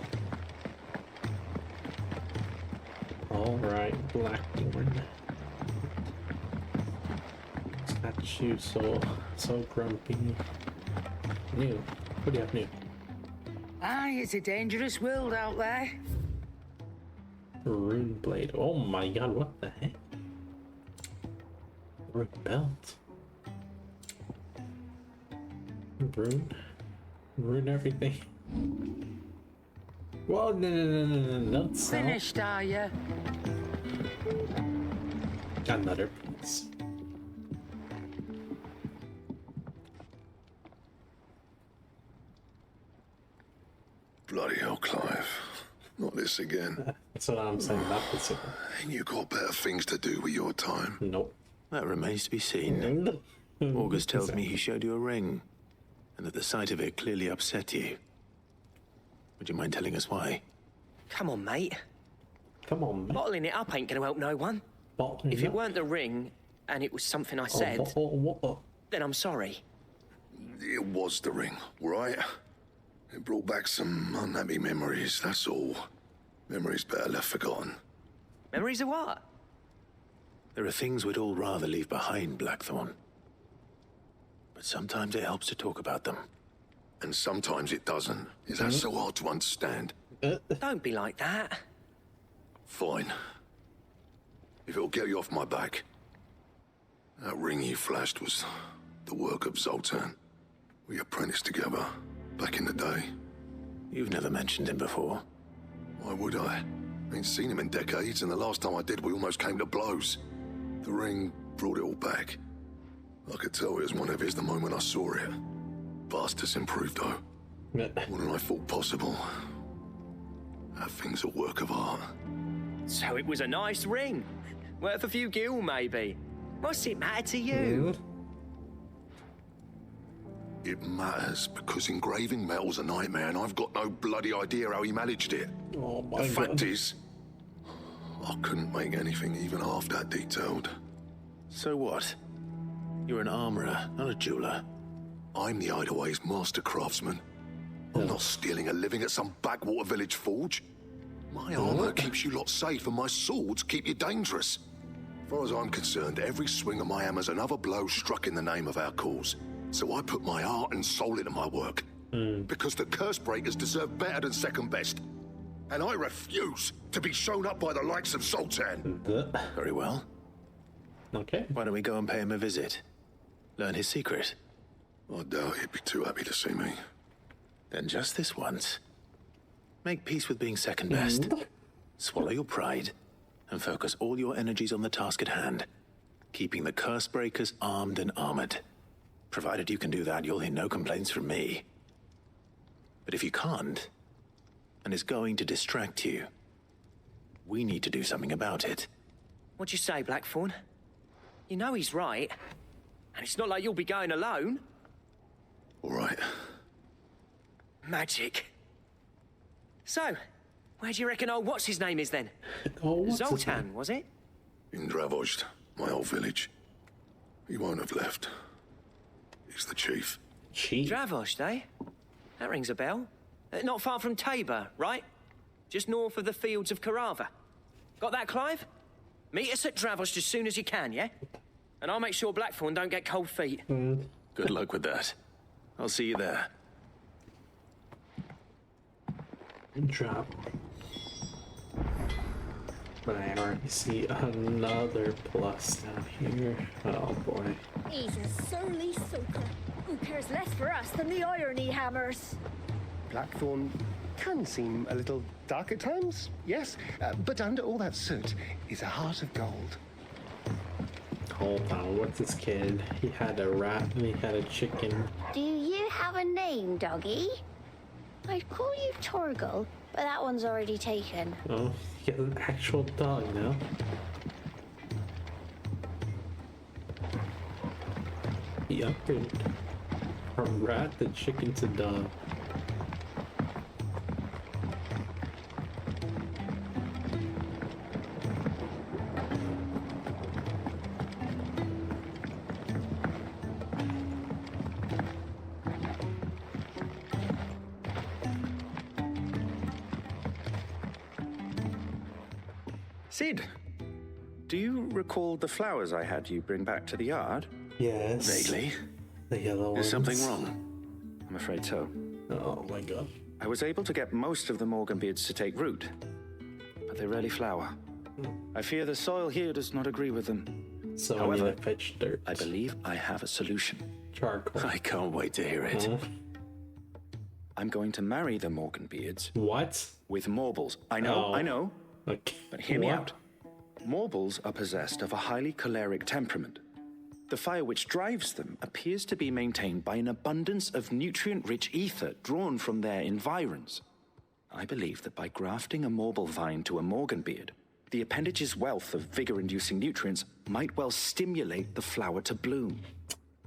Alright, Blackthorn. Got you so grumpy. New. What do you have new? Aye, it's a dangerous world out there. Rune blade. Oh my god, what the heck? Rune belt. Rune everything. Whoa, no, don't sell. Finished, are you? Got another piece. Bloody hell, Clive. Not this again. That's what I'm saying, not this again. Ain't you got better things to do with your time? Nope. That remains to be seen. August tells me he showed you a ring, and that the sight of it clearly upset you. Would you mind telling us why? Come on, mate. Come on, mate. Bottling it up ain't gonna help no one. If it weren't the ring, and it was something I said, then I'm sorry. It was the ring, right? It brought back some unhappy memories, that's all. Memories better left forgotten. Memories of what? There are things we'd all rather leave behind, Blackthorn. But sometimes it helps to talk about them. And sometimes it doesn't. Is that so hard to understand? Don't be like that. Fine. If it'll get you off my back. That ring you flashed was the work of Zoltan. We apprenticed together back in the day. You've never mentioned him before. Why would I? Ain't seen him in decades, and the last time I did, we almost came to blows. The ring brought it all back. I could tell it was one of his the moment I saw it. Vast improved, though. More than I thought possible. That thing's a work of art. So it was a nice ring. Worth a few gil, maybe. What's it matter to you? It matters because engraving metal's a nightmare, and I've got no bloody idea how he managed it. Oh my God. The fact is, I couldn't make anything even half that detailed. So what? You're an armorer, not a jeweler. I'm the Idaway's master craftsman. I'm not stealing a living at some backwater village forge. My armor keeps you lot safe, and my swords keep you dangerous. As far as I'm concerned, every swing of my hammer's another blow struck in the name of our cause. So I put my heart and soul into my work. Because the curse breakers deserve better than second best. And I refuse to be shown up by the likes of Zoltan. Very well. Okay. Why don't we go and pay him a visit? Learn his secret. I doubt he'd be too happy to see me. Then just this once. Make peace with being second best. Swallow your pride and focus all your energies on the task at hand. Keeping the curse breakers armed and armored. Provided you can do that, you'll hear no complaints from me. But if you can't, and it's going to distract you, we need to do something about it. What'd you say, Blackthorn? You know he's right. And it's not like you'll be going alone. All right. Magic. So, where do you reckon old what's-his-name is then? Zoltan, was it? In Dravozd, my old village. He won't have left. He's the chief. Dravozd, eh? That rings a bell. Not far from Tabor, right? Just north of the fields of Carava. Got that, Clive? Meet us at Dravozd as soon as you can, yeah? And I'll make sure Blackthorn don't get cold feet. Good luck with that. I'll see you there. Drop. But I already see another plus down here. Oh boy. He's a surly soaker who cares less for us than the irony hammers. Blackthorn can seem a little dark at times, yes, but under all that soot is a heart of gold. Hold on, what's this kid? He had a rat and he had a chicken. Do you have a name, doggy? I'd call you Torgal, but that one's already taken. Oh, he got an actual dog now. He upgraded from rat to chicken to dog. Sid, do you recall the flowers I had you bring back to the yard? Yes. Vaguely. The yellow ones. Is something wrong? I'm afraid so. Oh my god. I was able to get most of the Morganbeards to take root, but they rarely flower. I fear the soil here does not agree with them. So however, I need to fetch dirt. I believe I have a solution. Charcoal. I can't wait to hear it. I'm going to marry the Morganbeards. What? With Morbles. I know. Okay. But hear me out. Morbles are possessed of a highly choleric temperament. The fire which drives them appears to be maintained by an abundance of nutrient-rich ether drawn from their environs. I believe that by grafting a Morble vine to a Morganbeard, the appendage's wealth of vigor-inducing nutrients might well stimulate the flower to bloom.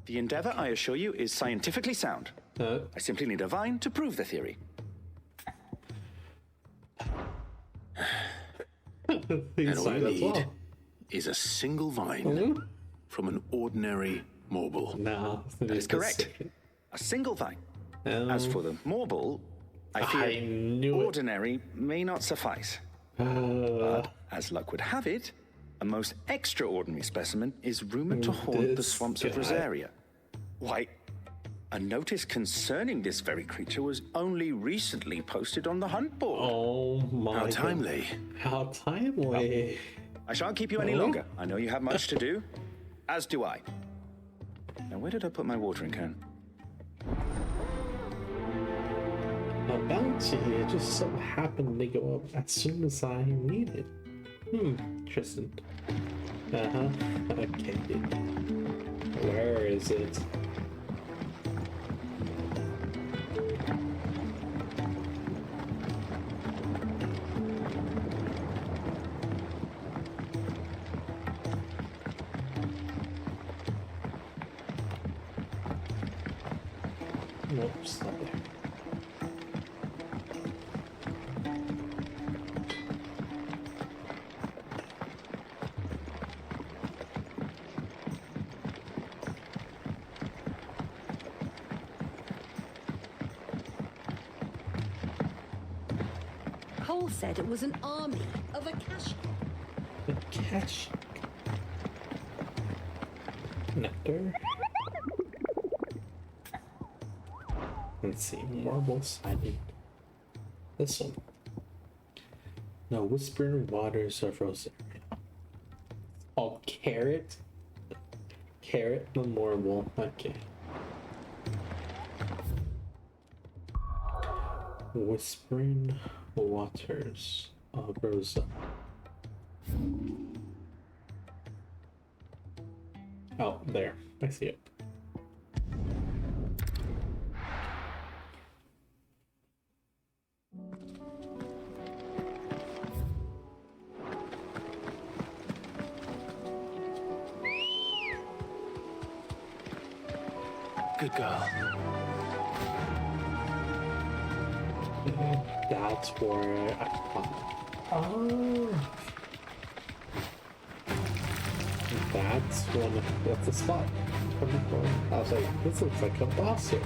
The endeavor, I assure you, is scientifically sound. I simply need a vine to prove the theory. And all you need is a single vine from an ordinary Morble. No, that is correct. A single vine. As for the Morble, I fear ordinary may not suffice. But as luck would have it, a most extraordinary specimen is rumored to haunt the swamps of Rosaria. Why, A notice concerning this very creature was only recently posted on the hunt board. Oh my How timely. How timely. I shan't keep you any longer. I know you have much to do, as do I. Now, where did I put my watering can? A bounty just so happened to go up as soon as I need it. Interesting. Okay. Where is it? Nope, it's not there. Cole said it was an army of Akash. Akash. Nectar. Let's see, marble sided. This one. No, whispering waters of Rosaria. Oh, carrot. Carrot memorable. Okay. Whispering waters of Rosa. Oh, there. I see it. Good girl. That's where I oh. That's the spot. I was like, this looks like a boss here.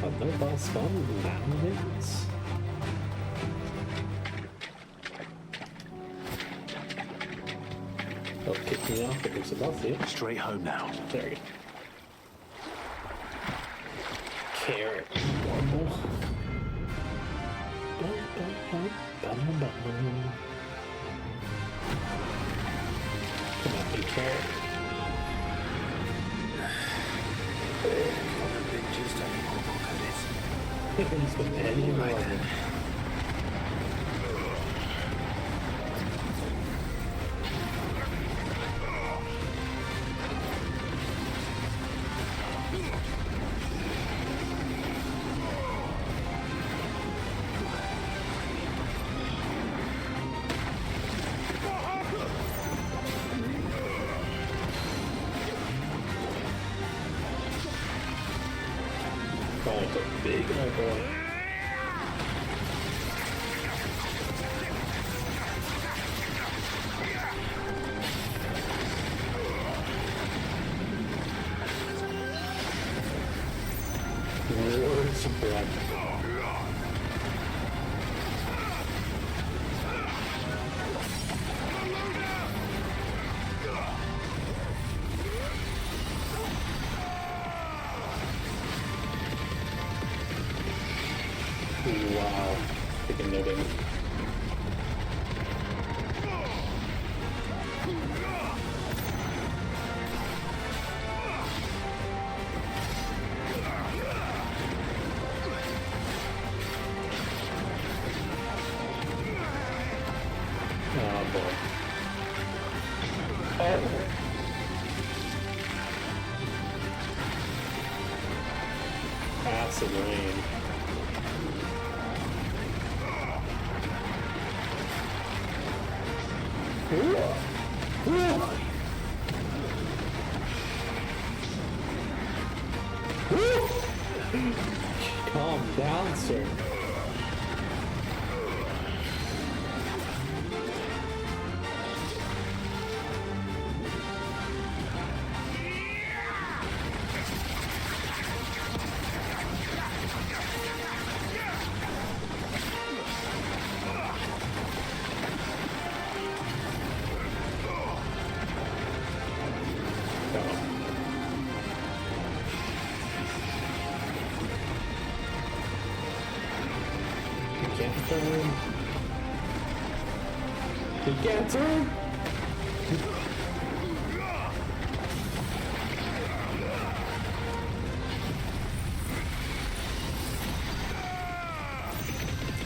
But no boss fun nowadays. They'll kick me off if there's a boss here. Straight home now. There you go. Carrot. Normal. Come on, big carrot. He's been any more. Oh, it's a big old boy. Words of blood. Wow, freaking no damage. Oh boy. Oh. Acid rain. Calm down, sir. turn. He can't turn.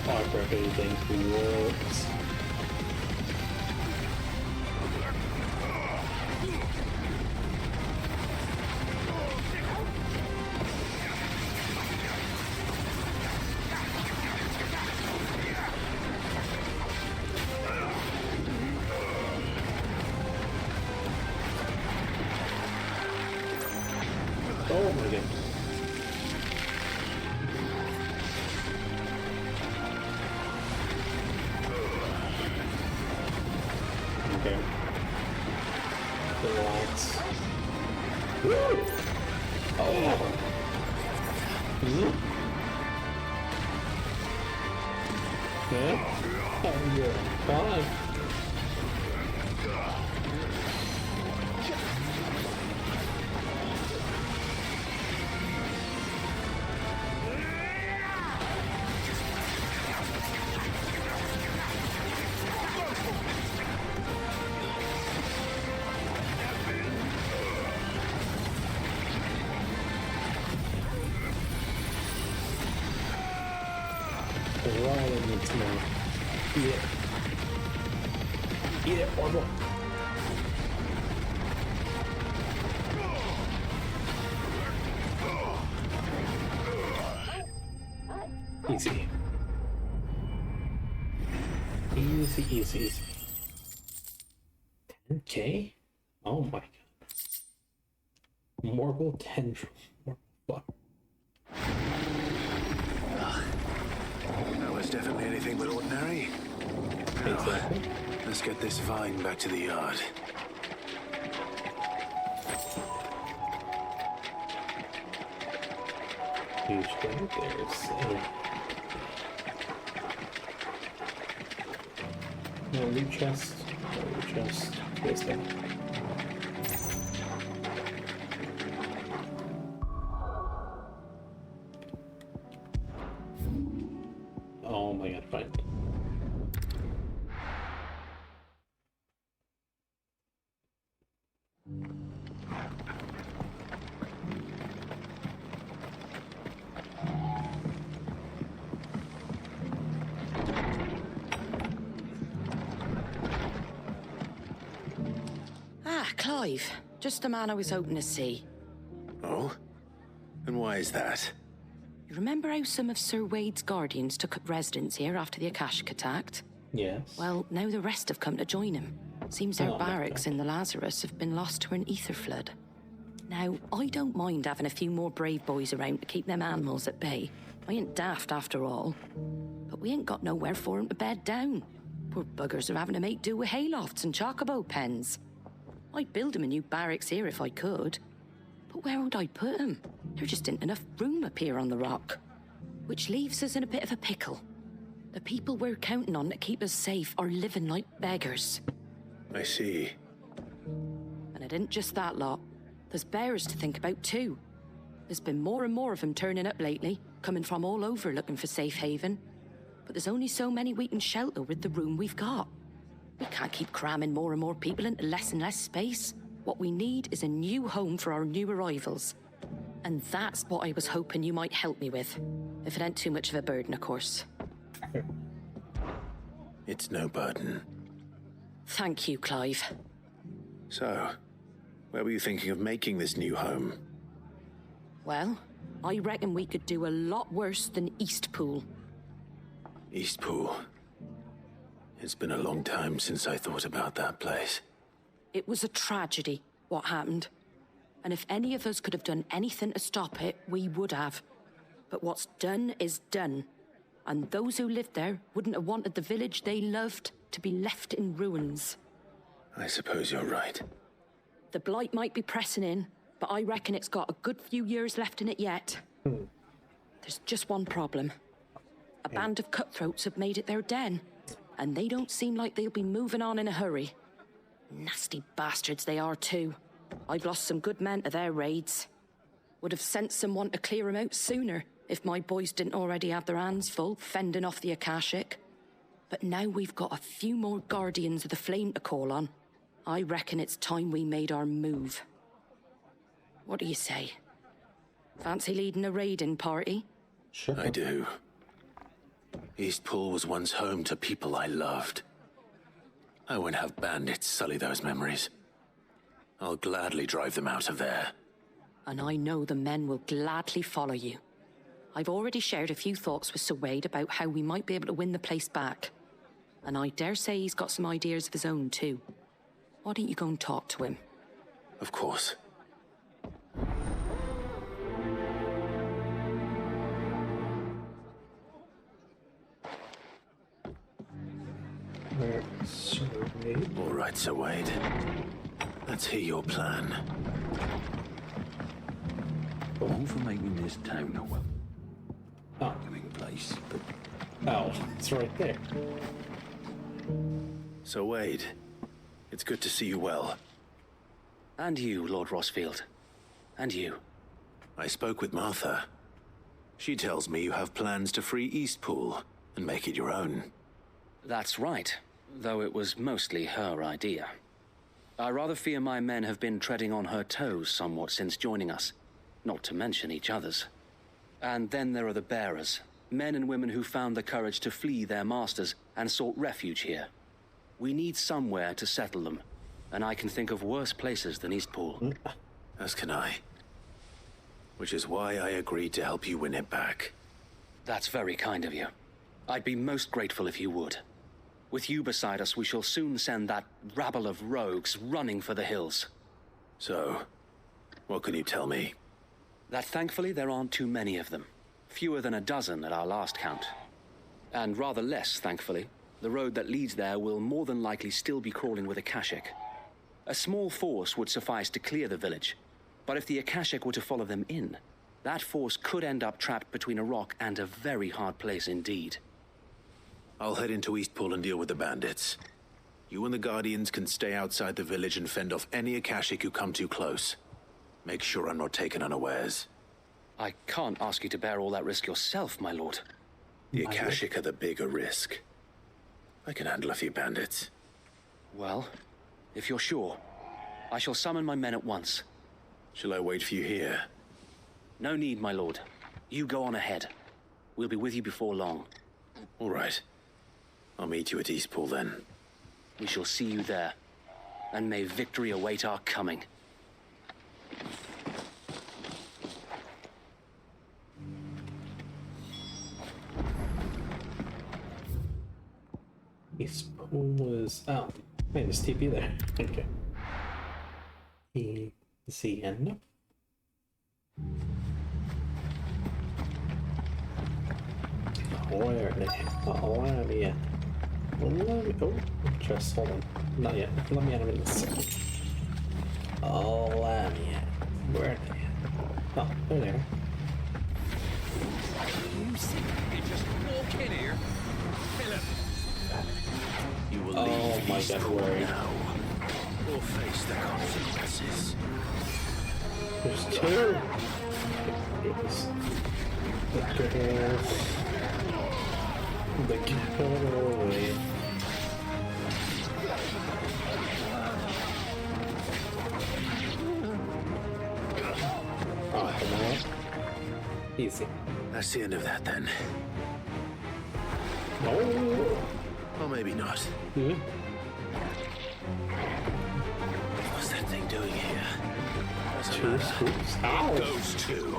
Oh, crap, everything works. Oh my god. Okay. Relax. Woo! Oh! Yeah? Oh, you're fine. Right in its mouth. Eat it. Eat it, one more. Easy. Easy, easy, easy. 10k? Oh my god. Morgul tendril. Fuck. That was definitely anything but ordinary. Exactly. Let's get this vine back to the yard. Usually there's no loot chest. No loot chest. There's that. Oh my god, fine. Ah, Clive. Just the man I was hoping to see. Oh? And why is that? You remember how some of Sir Wade's guardians took up residence here after the Akashic attacked? Yes. Well, now the rest have come to join him. Seems their Oh, barracks in the Lazarus have been lost to an ether flood. Now, I don't mind having a few more brave boys around to keep them animals at bay. I ain't daft after all. But we ain't got nowhere for 'em to bed down. Poor buggers are having to make do with haylofts and chocobo pens. I'd build 'em a new barracks here if I could. But where would I put 'em? There just ain't enough room up here on the rock. Which leaves us in a bit of a pickle. The people we're counting on to keep us safe are living like beggars. I see. And it ain't just that lot. There's bears to think about too. There's been more and more of them turning up lately, coming from all over looking for safe haven. But there's only so many we can shelter with the room we've got. We can't keep cramming more and more people into less and less space. What we need is a new home for our new arrivals. And that's what I was hoping you might help me with. If it ain't too much of a burden, of course. It's no burden. Thank you, Clive. So, where were you thinking of making this new home? Well, I reckon we could do a lot worse than Eastpool. Eastpool. It's been a long time since I thought about that place. It was a tragedy, what happened. And if any of us could have done anything to stop it, we would have. But what's done is done. And those who lived there wouldn't have wanted the village they loved to be left in ruins. I suppose you're right. The blight might be pressing in, but I reckon it's got a good few years left in it yet. There's just one problem. A band of cutthroats have made it their den, and they don't seem like they'll be moving on in a hurry. Nasty bastards they are too. I've lost some good men to their raids. Would have sent someone to clear 'em out sooner, if my boys didn't already have their hands full fending off the Akashic. But now we've got a few more Guardians of the Flame to call on. I reckon it's time we made our move. What do you say? Fancy leading a raiding party? Sure. I do. Eastpool was once home to people I loved. I won't have bandits sully those memories. I'll gladly drive them out of there. And I know the men will gladly follow you. I've already shared a few thoughts with Sir Wade about how we might be able to win the place back. And I dare say he's got some ideas of his own too. Why don't you go and talk to him? Of course. All right, Sir Wade. Let's hear your plan. All for making this town a welcoming place. Oh, it's right there. Sir Wade, it's good to see you well. And you, Lord Rossfield. And you. I spoke with Martha. She tells me you have plans to free Eastpool and make it your own. That's right, though it was mostly her idea. I rather fear my men have been treading on her toes somewhat since joining us, not to mention each other's. And then there are the bearers, men and women who found the courage to flee their masters and sought refuge here. We need somewhere to settle them, and I can think of worse places than Eastpool. As can I. Which is why I agreed to help you win it back. That's very kind of you. I'd be most grateful if you would. With you beside us, we shall soon send that rabble of rogues running for the hills. So, what can you tell me? That thankfully there aren't too many of them. Fewer than a dozen at our last count. And rather less, thankfully, the road that leads there will more than likely still be crawling with Akashic. A small force would suffice to clear the village, but if the Akashic were to follow them in, that force could end up trapped between a rock and a very hard place indeed. I'll head into Eastpool and deal with the bandits. You and the Guardians can stay outside the village and fend off any Akashic who come too close. Make sure I'm not taken unawares. I can't ask you to bear all that risk yourself, my lord. The Akashic are the bigger risk. I can handle a few bandits. Well, if you're sure, I shall summon my men at once. Shall I wait for you here? No need, my lord. You go on ahead. We'll be with you before long. All right. I'll meet you at Eastpool then. We shall see you there. And may victory await our coming. Eastpool was... Oh, wait, there's TP there. Okay. Is he end? Where the hell am I? Oh, just hold on. Not yet. Let me animate this. Oh, let me in. Where are they? Oh, they're there. You just walk in here. You will oh leave my Eastpool god, where now, or face the consequences. There's two. The getaway. Oh, come on. Easy. That's the end of that then. Oh. Or maybe not. What's that thing doing here? Two scoops. Ow. Those two.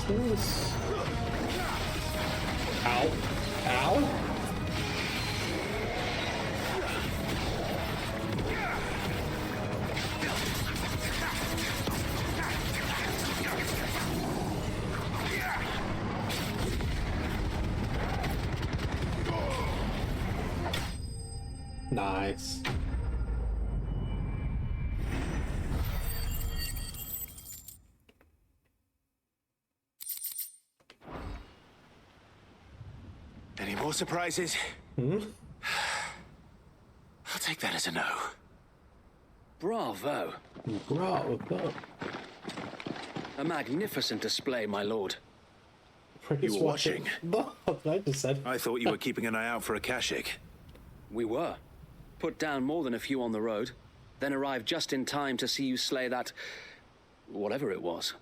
this? Ow. Ow. Nice. Any more surprises? Hmm? I'll take that as a no. Bravo. Bravo. A magnificent display, my lord. You were watching? No, I just said. I thought you were keeping an eye out for a Kashik. We were. Put down more than a few on the road, then arrived just in time to see you slay that... whatever it was.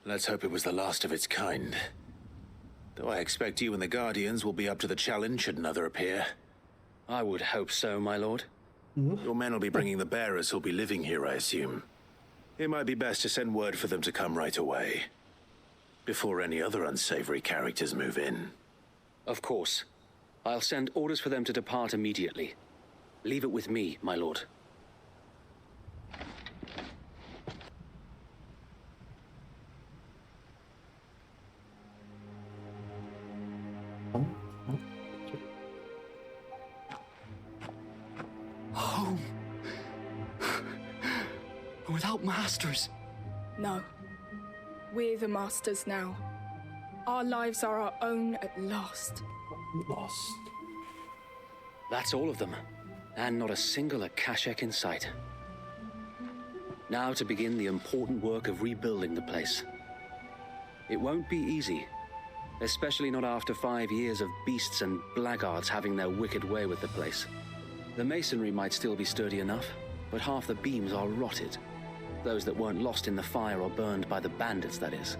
Let's hope it was the last of its kind. Though I expect you and the Guardians will be up to the challenge should another appear. I would hope so, my lord. Your men will be bringing the bearers who'll be living here, I assume. It might be best to send word for them to come right away, before any other unsavory characters move in. Of course. I'll send orders for them to depart immediately. Leave it with me, my lord. Home. Without masters. No. We're the masters now. Our lives are our own at last. Lost. That's all of them. And not a single Akashek in sight. Now to begin the important work of rebuilding the place. It won't be easy. Especially not after 5 years of beasts and blackguards having their wicked way with the place. The masonry might still be sturdy enough, but half the beams are rotted. Those that weren't lost in the fire or burned by the bandits, that is.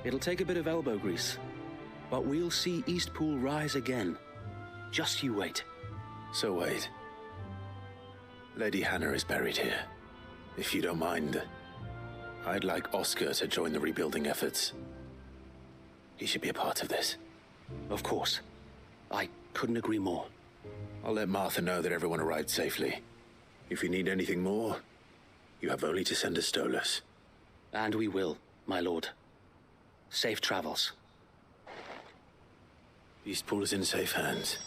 It'll take a bit of elbow grease, but we'll see Eastpool rise again. Just you wait. So wait. Lady Hannah is buried here. If you don't mind, I'd like Oscar to join the rebuilding efforts. He should be a part of this. Of course. I couldn't agree more. I'll let Martha know that everyone arrived safely. If you need anything more, you have only to send a Stolas. And we will, my lord. Safe travels. Eastpool is in safe hands.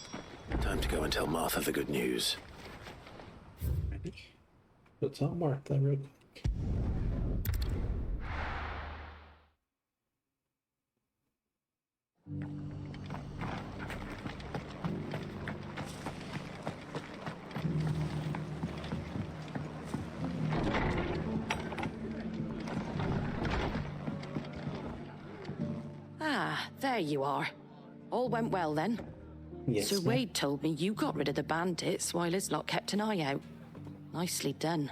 Time to go and tell Martha the good news. Ready? Let's tell Martha real quick. Ah, there you are. All went well then. Yes, Sir ma'am. Wade told me you got rid of the bandits while his lot kept an eye out. Nicely done.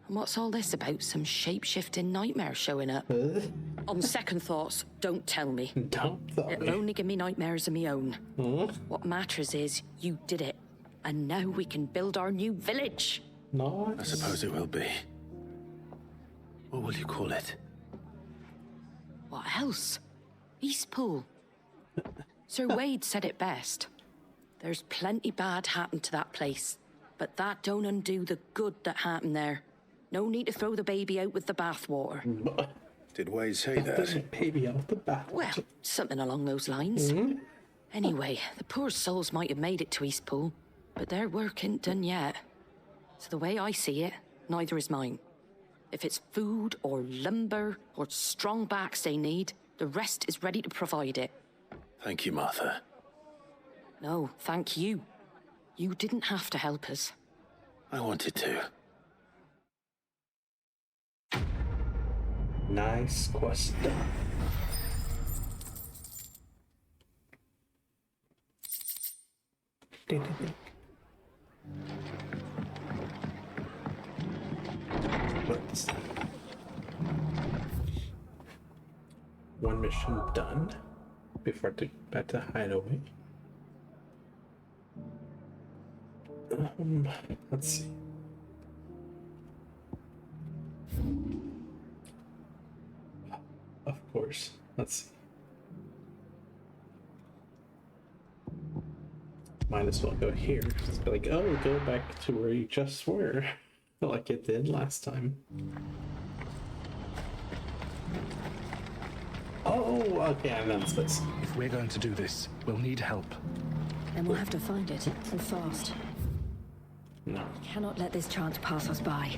And what's all this about some shape-shifting nightmare showing up? On second thoughts, don't tell me. Don't tell It'll me. only give me nightmares of my own. What matters is you did it. And now we can build our new village. Nice. I suppose it will be. What will you call it? What else? Eastpool. Sir Wade said it best. There's plenty bad happened to that place, but that don't undo the good that happened there. No need to throw the baby out with the bathwater. Did Wade say that? Baby out the bath. Well, something along those lines. Anyway, the poor souls might have made it to Eastpool, but their work ain't done yet. So the way I see it, neither is mine. If it's food or lumber or strong backs they need, the rest is ready to provide it. Thank you, Martha. No, thank you. You didn't have to help us. I wanted to. Nice quest done. What's that? One mission done before I take back to Hideaway. Let's see. A course. Let's see. Might as well go here. Just be like, oh, go back to where you just were. Like it did last time. Oh, okay, I know this. If we're going to do this, we'll need help. Then we'll have to find it, and fast. No. We cannot let this chance pass us by.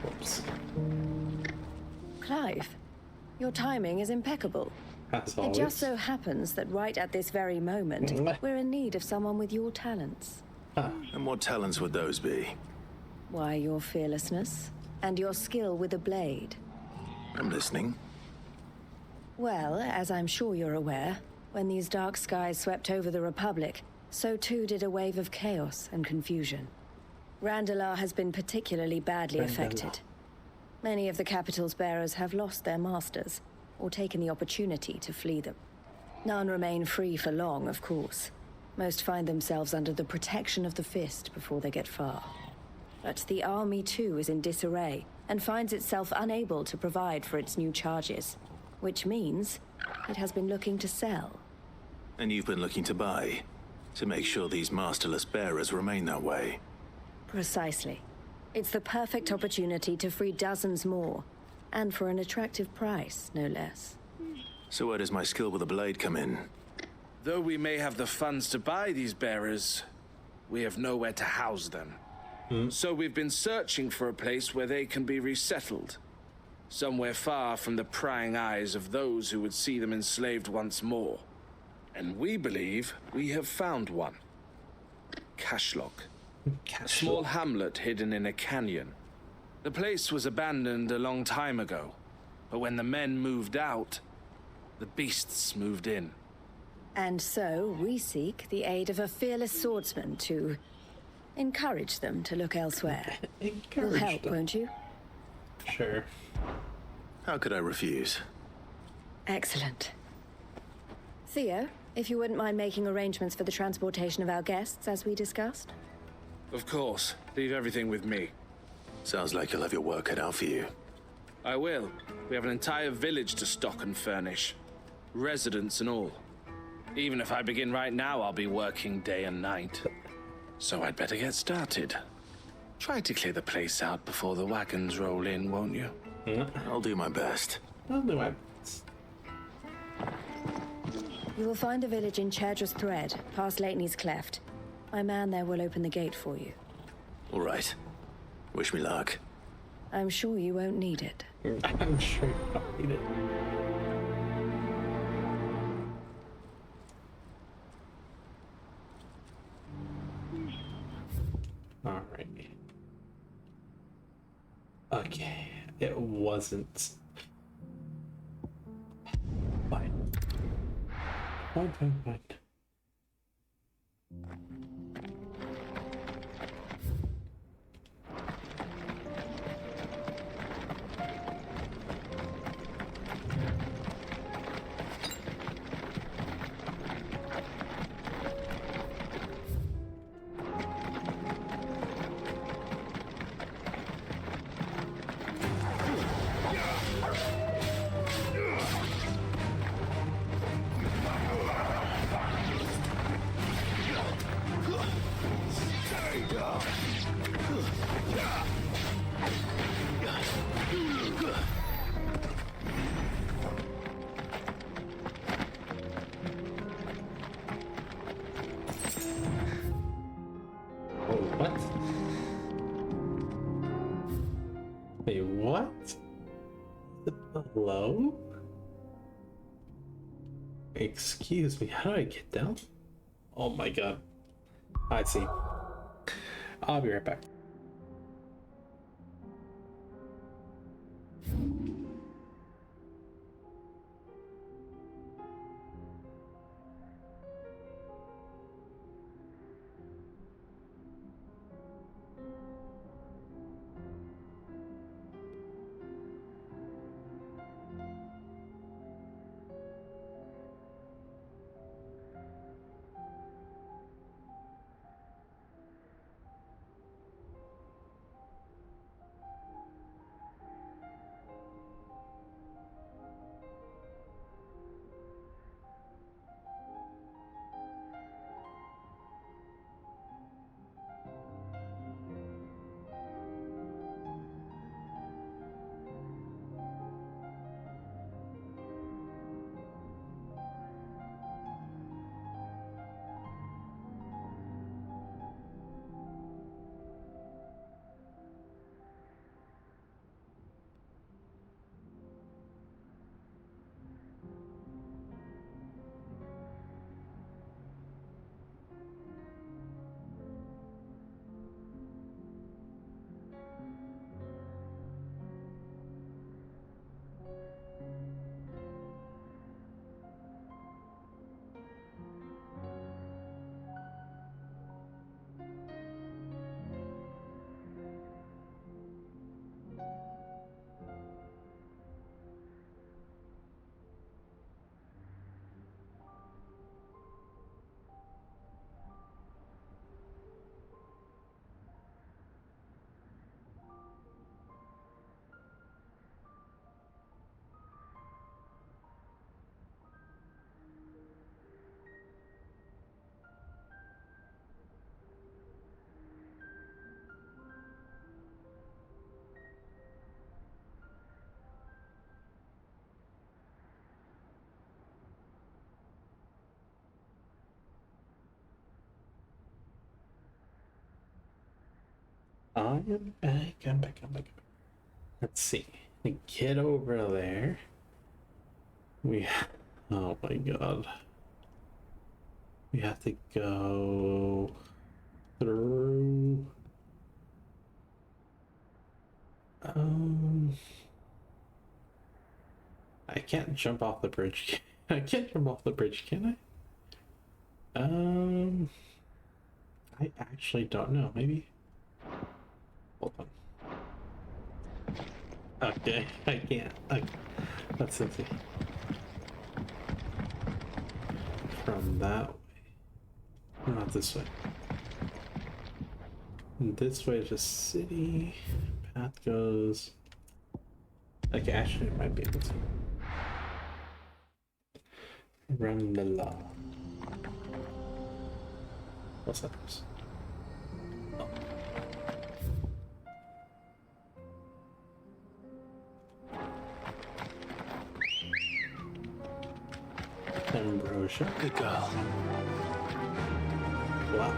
Whoops. Clive, your timing is impeccable. As It always. just so happens that right at this very moment, we're in need of someone with your talents. And what talents would those be? Why, your fearlessness and your skill with a blade. I'm listening. Well, as I'm sure you're aware, when these dark skies swept over the Republic, so too did a wave of chaos and confusion. Randalar has been particularly badly affected. Many of the capital's bearers have lost their masters, or taken the opportunity to flee them. None remain free for long, of course. Most find themselves under the protection of the Fist before they get far. But the army too is in disarray, and finds itself unable to provide for its new charges. Which means it has been looking to sell. And you've been looking to buy, to make sure these masterless bearers remain that way. Precisely. It's the perfect opportunity to free dozens more, and for an attractive price, no less. So where does my skill with a blade come in? Though we may have the funds to buy these bearers, we have nowhere to house them. So we've been searching for a place where they can be resettled. Somewhere far from the prying eyes of those who would see them enslaved once more. And we believe we have found one. Cashlock. A small hamlet hidden in a canyon. The place was abandoned a long time ago, but when the men moved out, the beasts moved in. And so we seek the aid of a fearless swordsman to encourage them to look elsewhere. You'll help, won't you? Sure. How could I refuse? Excellent. Theo, if you wouldn't mind making arrangements for the transportation of our guests, as we discussed. Of course. Leave everything with me. Sounds like you'll have your work cut out for you. I will. We have an entire village to stock and furnish. Residents and all. Even if I begin right now, I'll be working day and night. So I'd better get started. Try to clear the place out before the wagons roll in, won't you? I'll do my best. I'll do my best. You will find a village in Chadra's Thread, past Leitney's Cleft. My man there will open the gate for you. All right. Wish me luck. I'm sure you won't need it. I'm sure you won't need it. Alright. Okay. It wasn't. Fine. Fine. What? Wait, what? Hello? Excuse me, how do I get down? Oh my god. I see. I'll be right back. I am back. I'm back. Let's see. Get over there. Oh my god. We have to go through. I can't jump off the bridge. I can't jump off the bridge, can I? I actually don't know. Maybe. Hold on. Okay, I can't. Okay. Let's see. From that way. Not this way. This way is just city. Path goes. Okay, actually, I might be able to. Run the law. What's that? Oh. Ambrosia. Good girl. Wow.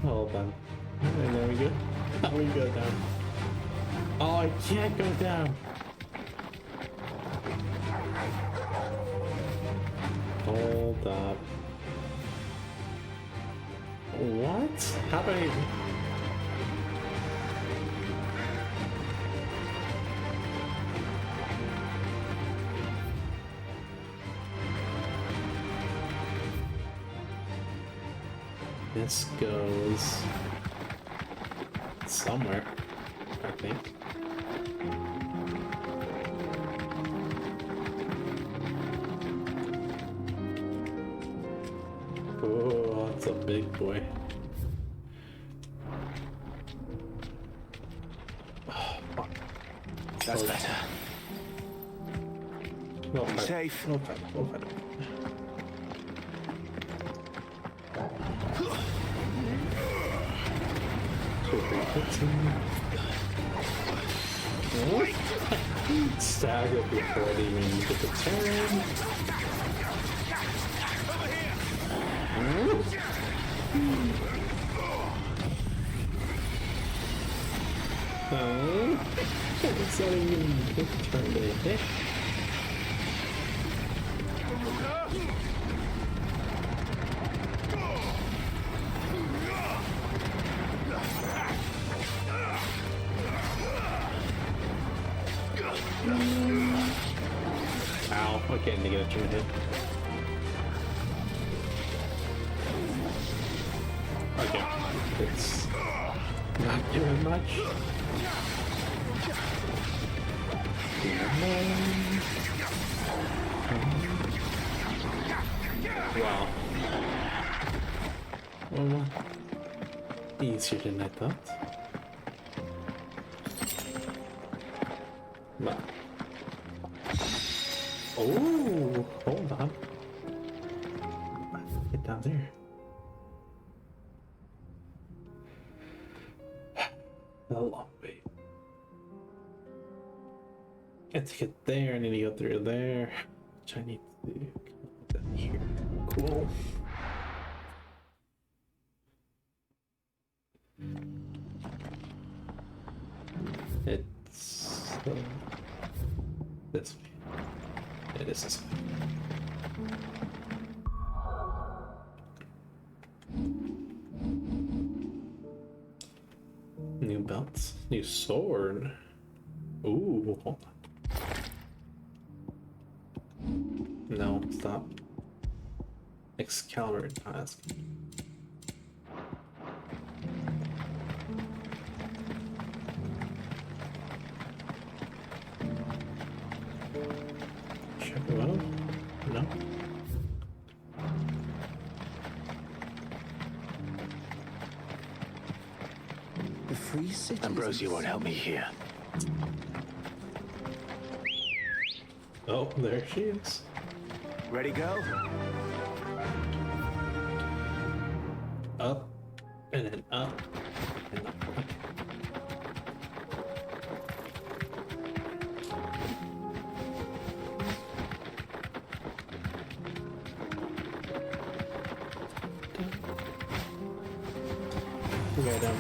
Oh, hold on. And there we go. How we go down? Oh, I can't go down. Hold up. What? How do I? This goes somewhere, I think. Oh, that's a big boy. Oh, fuck. That's better. No Be safe. No fight. No fight. Stagger before they even get the turn. Oh, it's not even a quick turn to hit. Ow, okay, to get a turn hit. Okay, it's not doing much. Wow. Well, easier than I thought. But oh, hold on. Get down there. A long way. Got to get there, I need to go through there. Which I need to do. Put that here. Cool. It's this way. It is this way. New belts, new sword. Ooh, hold on. No, stop. Excalibur task. Check it out. No. The free city. Ambrosia won't help me here. Oh, there she is. Ready, go? Up, and then up, and up. Get him.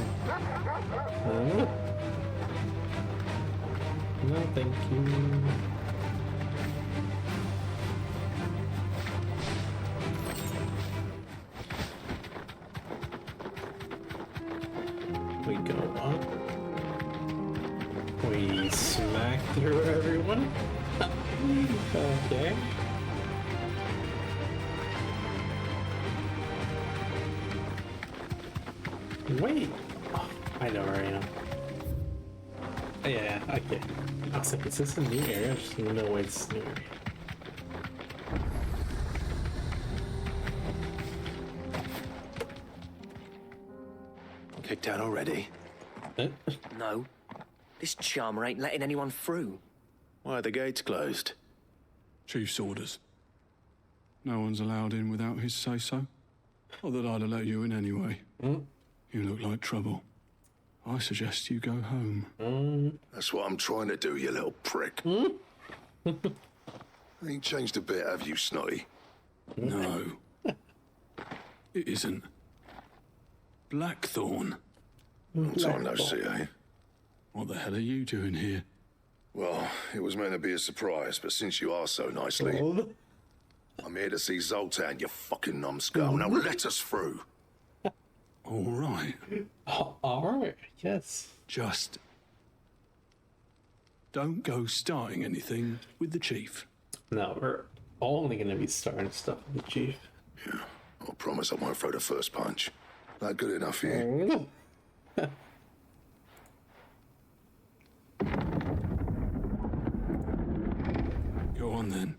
No, thank you. We go up. We smack through everyone. Okay. Wait. Oh, I know where I am. Oh, yeah, okay. I was like, is this a new area? I just don't know why it's new area. Kicked out already? No. This charmer ain't letting anyone through. Why are the gates closed? Chief's orders. No one's allowed in without his say-so. Not that I'd have let you in anyway. You look like trouble. I suggest you go home. That's what I'm trying to do, you little prick. Ain't changed a bit, have you, Snotty? No. It isn't. Blackthorn. Long time no see, eh? What the hell are you doing here? Well, it was meant to be a surprise, but since you asked so nicely, I'm here to see Zoltan, you fucking numbskull. Now let us through. All right. All right, yes. Just don't go starting anything with the chief. No, we're only going to be starting stuff with the chief. Yeah, I promise I won't throw the first punch. Not good enough for you. Go on then.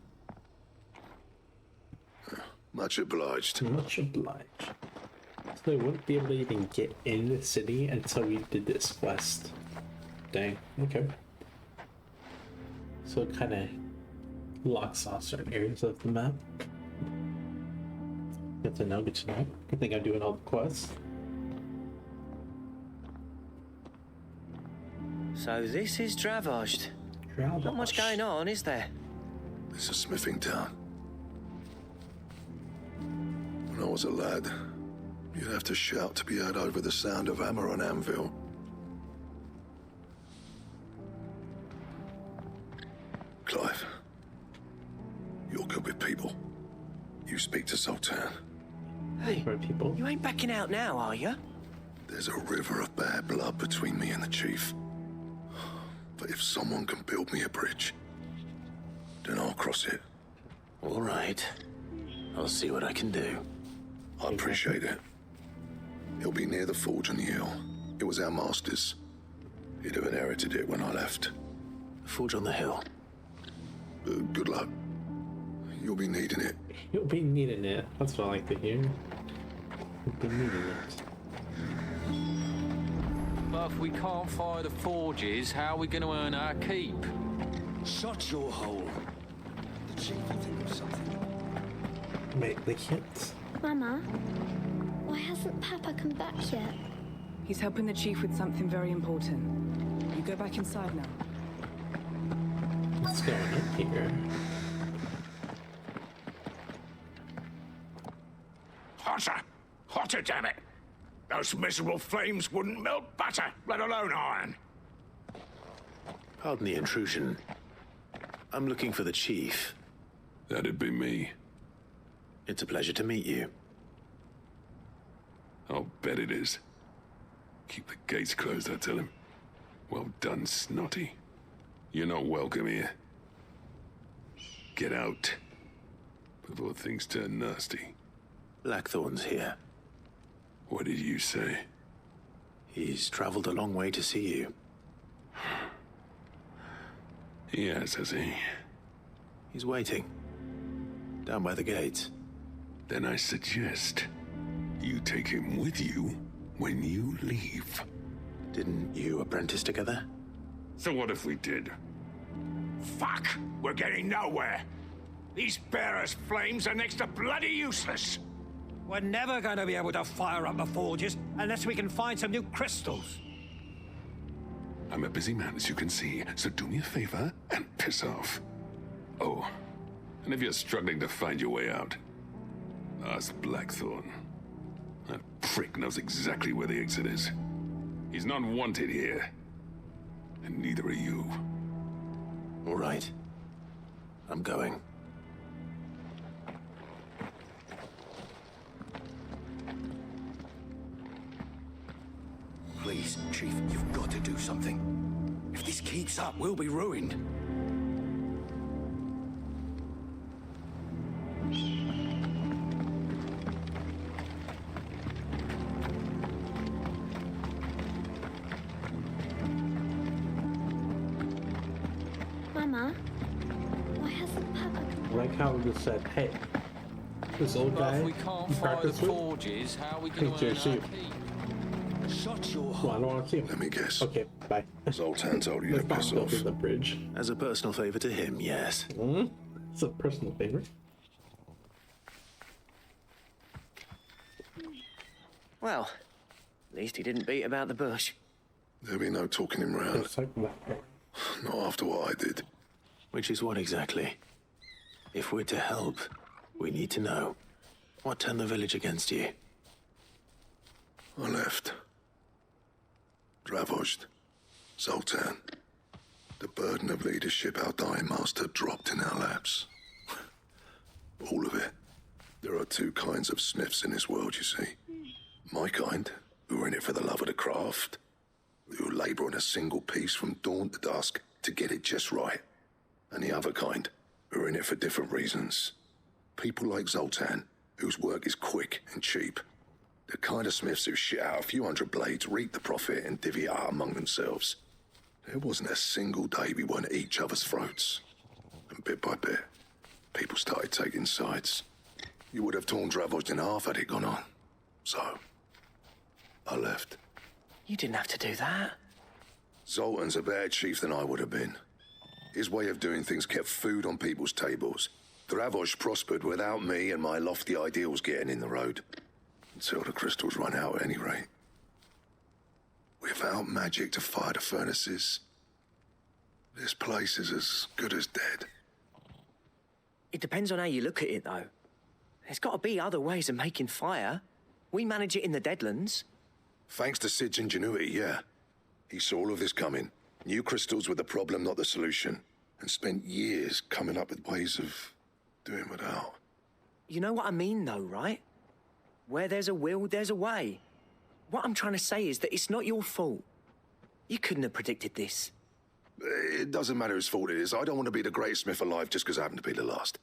Much obliged. Much obliged. So they wouldn't be able to even get in the city until we did this quest. Dang, okay. So it kind of locks off certain areas of the map. Good to know, good to know. Good thing I'm doing all the quests. So this is Dravaged. Not much going on, is there? It's a smithing town. When I was a lad, you'd have to shout to be heard over the sound of hammer on anvil. Clive, you're good with people. You speak to Sultan. Hey, people. You ain't backing out now, are you? There's a river of bad blood between me and the chief. But if someone can build me a bridge, then I'll cross it. All right. I'll see what I can do. I appreciate it. It'll be near the forge on the hill. It was our master's. He'd have inherited it when I left. Forge on the hill. Good luck. You'll be needing it. You'll be needing it. That's what I like to hear. You'll be needing it. But if we can't fire the forges, how are we going to earn our keep? Shut your hole. The chief will think of something. Wait, they can't. Mama, why hasn't Papa come back yet? He's helping the chief with something very important. You go back inside now. What's going on here? Hotter! Hotter, damn it! Those miserable flames wouldn't melt butter, let alone iron. Pardon the intrusion. I'm looking for the chief. That'd be me. It's a pleasure to meet you. I'll bet it is. Keep the gates closed, I tell him. Well done, Snotty. You're not welcome here. Get out before things turn nasty. Blackthorn's here. What did you say? He's traveled a long way to see you. Yes, has he? He's waiting. Down by the gates. Then I suggest you take him with you when you leave. Didn't you apprentice together? So what if we did? Fuck! We're getting nowhere. These bearers' flames are next to bloody useless. We're never going to be able to fire up the forges unless we can find some new crystals. I'm a busy man, as you can see, so do me a favor and piss off. Oh, and if you're struggling to find your way out, ask Blackthorn. That prick knows exactly where the exit is. He's not wanted here, and neither are you. All right. I'm going. Please, Chief, you've got to do something. If this keeps up, we'll be ruined. Mama, why hasn't Papa come? Like how we just said, hey, this old But guy if we can't you fire the practice with, forges, how are we hey, going to earn JC. our keep? Shut your Well, I don't want to see him. Let me guess. Okay, bye. Zoltan told you to Let's not piss go off. through the bridge. As a personal favor to him, yes. It's a personal favor. Well, at least he didn't beat about the bush. There'll be no talking him round. Not after what I did. Which is what exactly? If we're to help, we need to know. What turned the village against you? I left. Dravozd. Zoltan. The burden of leadership our dying master dropped in our laps. All of it. There are two kinds of smiths in this world, you see. My kind, who are in it for the love of the craft, who labour on a single piece from dawn to dusk to get it just right. And the other kind, who are in it for different reasons. People like Zoltan, whose work is quick and cheap. The kind of smiths who shit out a few hundred blades, reap the profit, and divvy it out among themselves. There wasn't a single day we weren't at each other's throats. And bit by bit, people started taking sides. You would have torn Dravozd in half had it gone on. So, I left. You didn't have to do that. Zoltan's a better chief than I would have been. His way of doing things kept food on people's tables. Dravozd prospered without me and my lofty ideals getting in the road. Until the crystals run out at any rate. Without magic to fire the furnaces, this place is as good as dead. It depends on how you look at it, though. There's got to be other ways of making fire. We manage it in the Deadlands. Thanks to Sid's ingenuity, yeah. He saw all of this coming. Knew crystals were the problem, not the solution. And spent years coming up with ways of doing without. You know what I mean, though, right? Where there's a will, there's a way. What I'm trying to say is that it's not your fault. You couldn't have predicted this. It doesn't matter whose fault it is. I don't want to be the greatest smith alive just because I happen to be the last.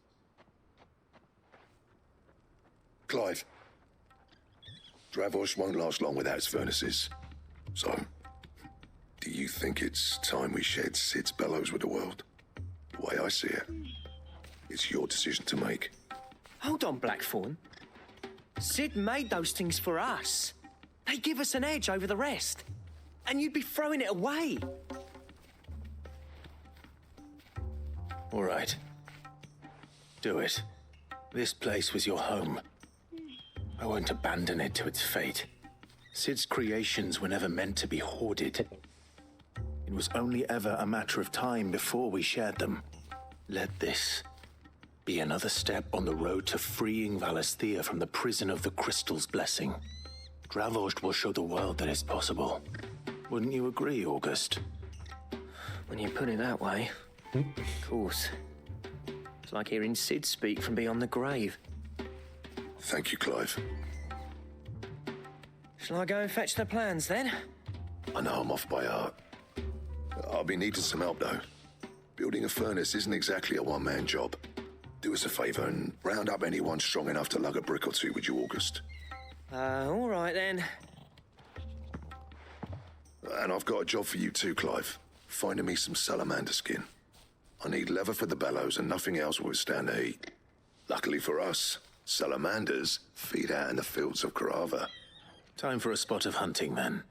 Clive. Dravozd won't last long without its furnaces. So, do you think it's time we shared Sid's bellows with the world? The way I see it, it's your decision to make. Hold on, Blackthorn. Sid made those things for us. They give us an edge over the rest. And you'd be throwing it away. All right. Do it. This place was your home. I won't abandon it to its fate. Sid's creations were never meant to be hoarded. It was only ever a matter of time before we shared them. Let this be another step on the road to freeing Valisthea from the prison of the Crystal's blessing. Dravozd will show the world that it's possible. Wouldn't you agree, August? When you put it that way, of course. It's like hearing Sid speak from beyond the grave. Thank you, Clive. Shall I go and fetch the plans, then? I know I'm off by heart. I'll be needing some help, though. Building a furnace isn't exactly a one-man job. Do us a favour and round up anyone strong enough to lug a brick or two with you, August. All right then. And I've got a job for you too, Clive. Finding me some salamander skin. I need leather for the bellows and nothing else will withstand the heat. Luckily for us, salamanders feed out in the fields of Carava. Time for a spot of hunting, then.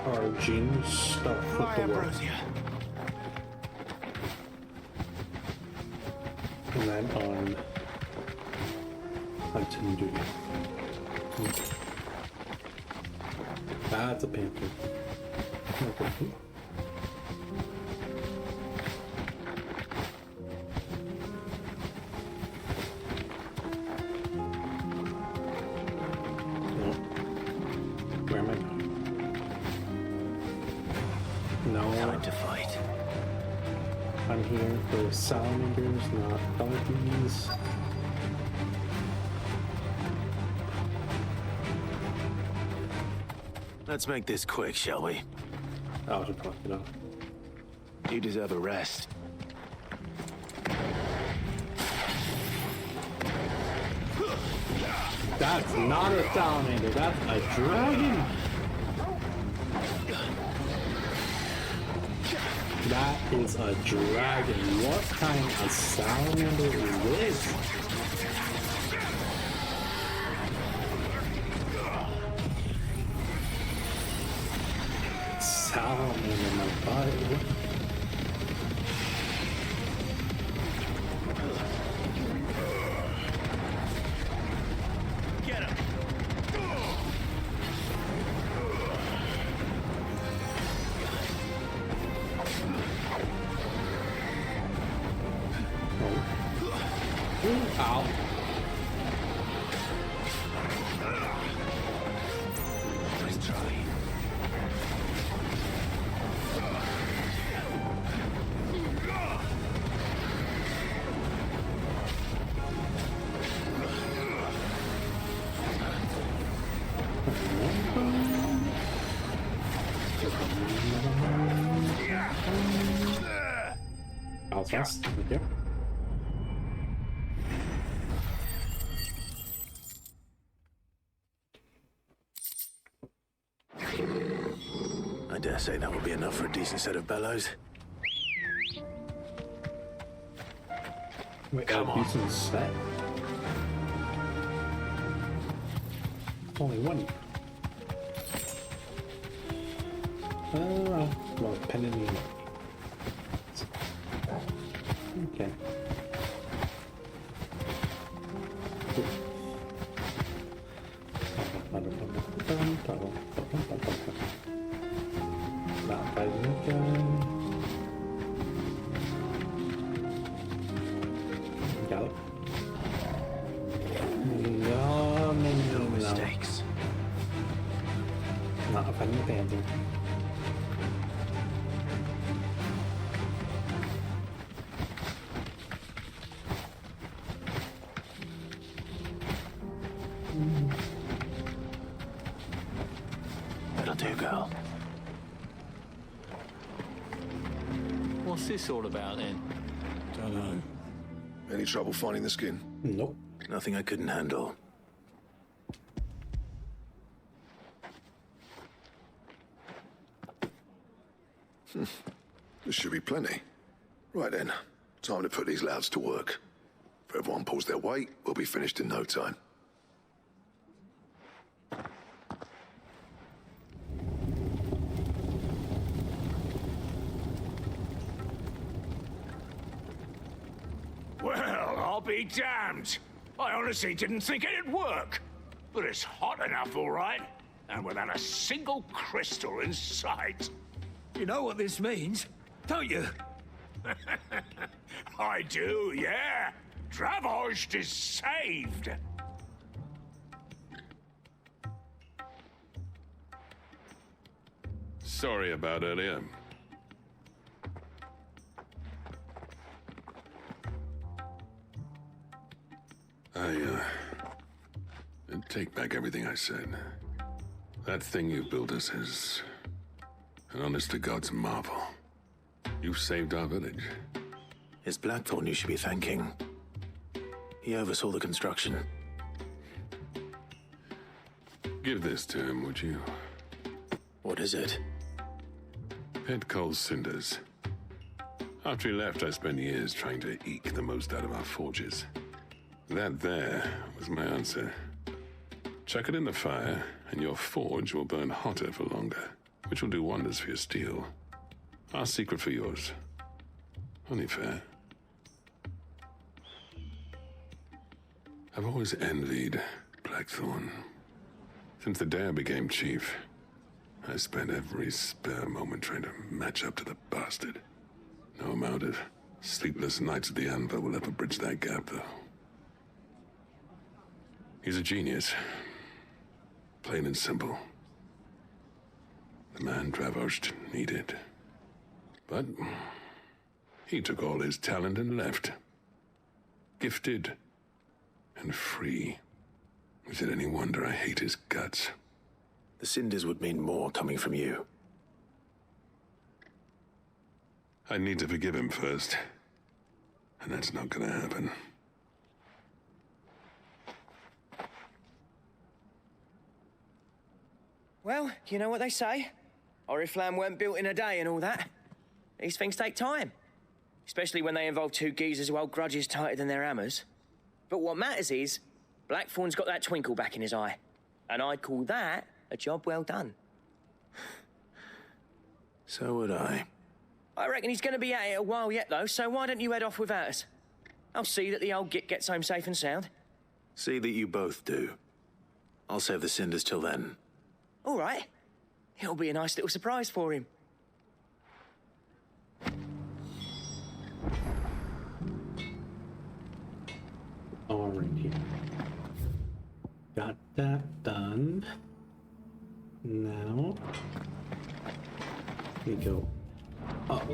Our genius stuff with the work. And then on hunting duty. That's a panther. Okay. Where am I going? No. Time to fight. I'm here for salamanders, not donkeys. Let's make this quick, shall we? I'll just talk it off. You deserve a rest. That's not a salamander, that's a dragon! That is a dragon. What kind of salamander is this? Salamander, my body. Ow. Nice try. I'll fast. Thank you. I dare say that will be enough for a decent set of bellows. Wait, Come on. Decent set? Only one. Well, depending on... Okay. Not by again. Got it. No mistakes. Not finding the panther. That'll do, girl. What's this all about then? Don't know. Any trouble finding the skin? Nope. Nothing I couldn't handle. There should be plenty. Right then, time to put these louds to work. If everyone pulls their weight, we'll be finished in no time. Well, I'll be damned. I honestly didn't think it'd work. But it's hot enough, all right. And without a single crystal in sight. You know what this means, don't you? I do, yeah. Dravost is saved. Sorry about earlier. I take back everything I said. That thing you built us is an honest-to-God's marvel. You've saved our village. It's Blackthorn you should be thanking. He oversaw the construction. Give this to him, would you? What is it? Pet Cole's cinders. After he left, I spent years trying to eke the most out of our forges. That there was my answer. Chuck it in the fire, and your forge will burn hotter for longer, which will do wonders for your steel. Our secret for yours. Only fair. I've always envied Blackthorn. Since the day I became chief, I spent every spare moment trying to match up to the bastard. No amount of sleepless nights at the Anvil will ever bridge that gap, though. He's a genius. Plain and simple. The man Dravost needed. But he took all his talent and left. Gifted and free. Is it any wonder I hate his guts? The cinders would mean more coming from you. I need to forgive him first. And that's not gonna happen. Well, you know what they say. Oriflamme weren't built in a day and all that. These things take time. Especially when they involve two geezers who hold grudges tighter than their hammers. But what matters is, Blackthorn's got that twinkle back in his eye. And I'd call that a job well done. So would I. I reckon he's going to be at it a while yet, though, so why don't you head off without us? I'll see that the old git gets home safe and sound. See that you both do. I'll save the cinders till then. All right. It'll be a nice little surprise for him. All right here. Got that done. Now we go up.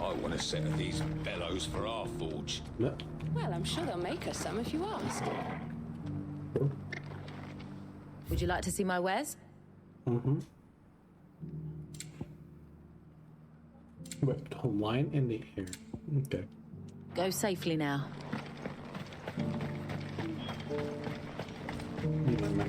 I want a set of these bellows for our forge. No. Well, I'm sure they'll make us some if you ask. Would you like to see my wares? Mm-hmm. Wait, hold line in the air. Okay. Go safely now. Need my mouse.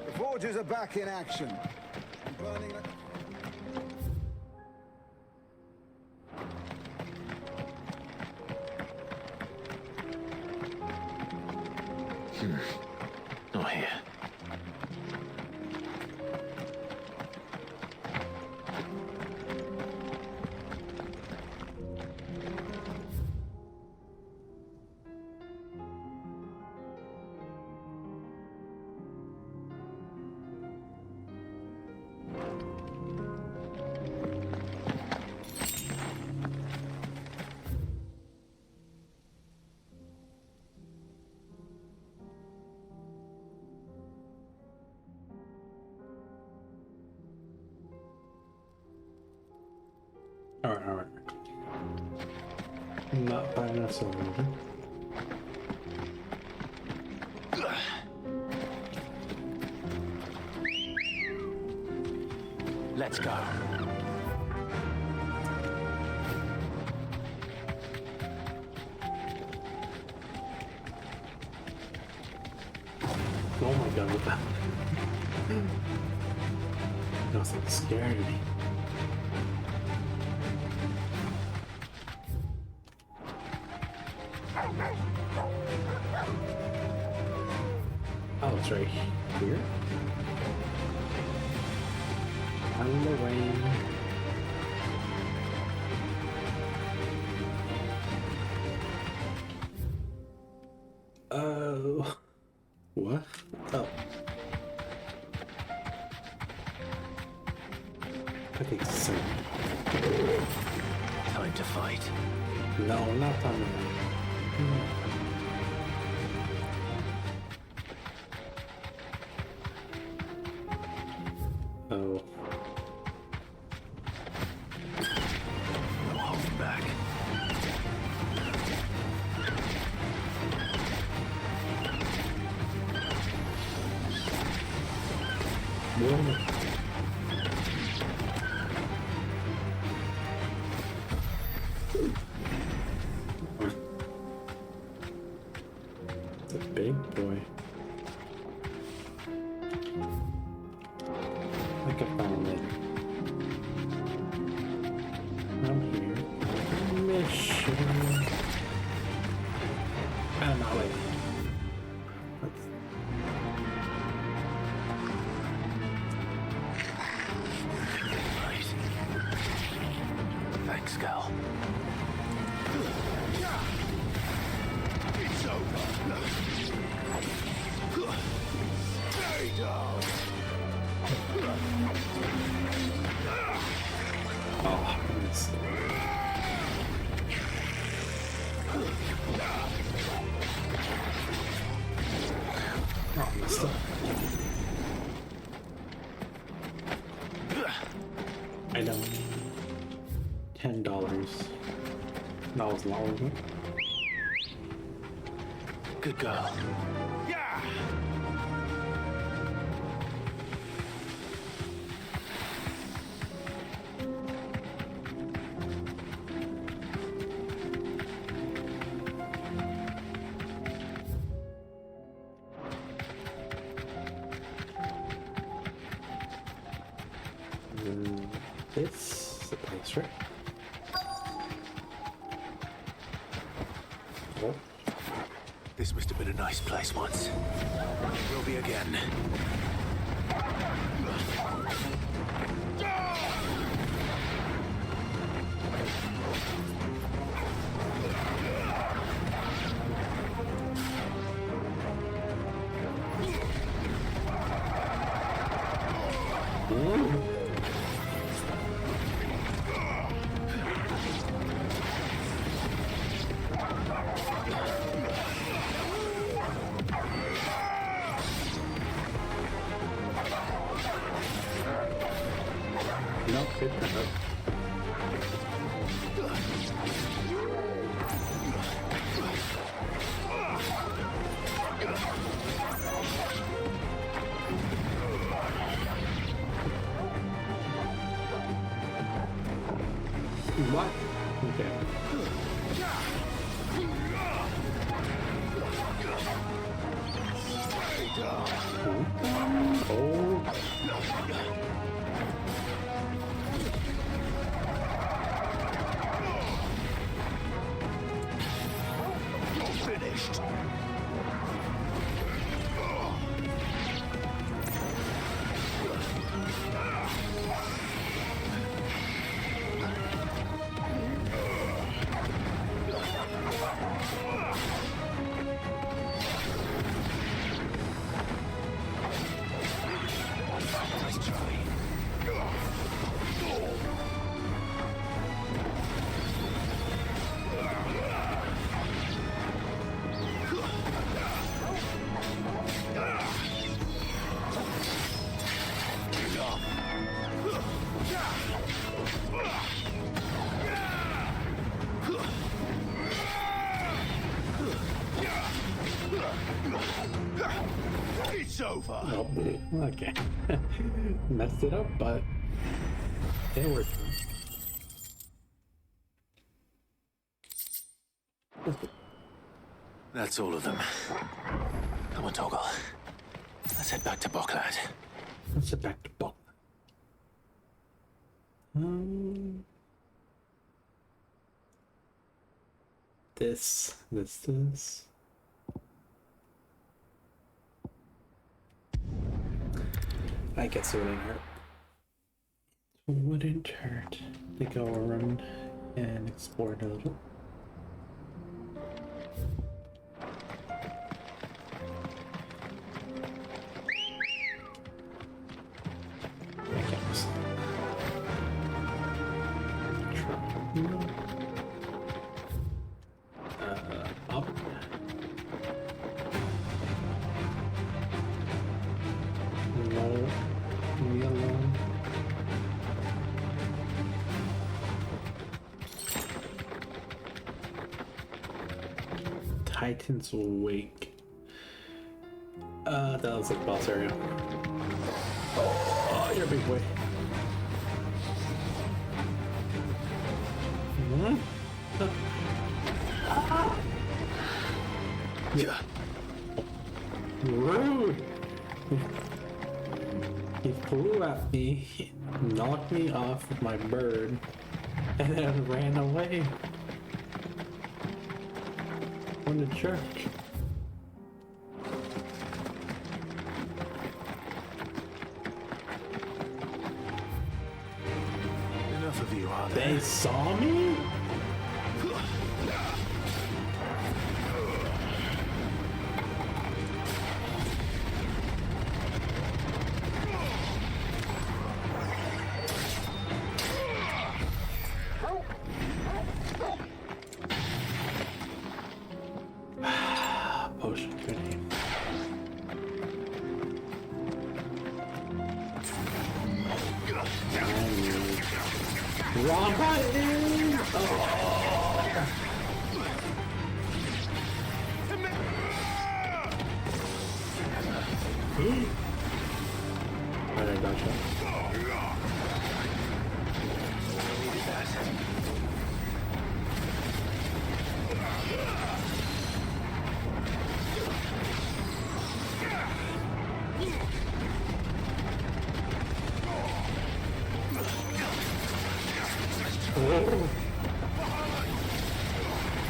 The forges are back in action. Burning like... Not here. All right. Not buying us over. Let's go. Oh my god. That was like scary. Oh, it's right here. On the rain. Oh. What? Oh. Okay, so. Time to fight. No, not time to fight. Oh. No holding back. Whoa. It's a big boy. I can find it. I'm here. Mission. I'm not like. Thanks, Gal. It's over. Stay down. Oh, goodness. Oh, messed up. Item. $10. That was long, wasn't it? Good girl. Yeah. This is the place, right? Oh. This must have been a nice place once. It will be again. No, good enough. What? Okay. Oh. You're finished. It's over. Oh, okay. Messed it up, but it worked. That's all of them. Come on, Toggle. Let's head back to Boklad. Let's head back to Boklad. This. I guess it wouldn't hurt. It wouldn't hurt to go around and explore a little. Up. No, me alone. Titan's Wake. That looks like the boss area. Oh, you're a big boy. Yeah. Rude. He flew at me, he knocked me off with my bird, and then ran away. What a jerk. Enough of you, are They saw me? Potion grenade. Wrong button! Oh. Alright, gotcha.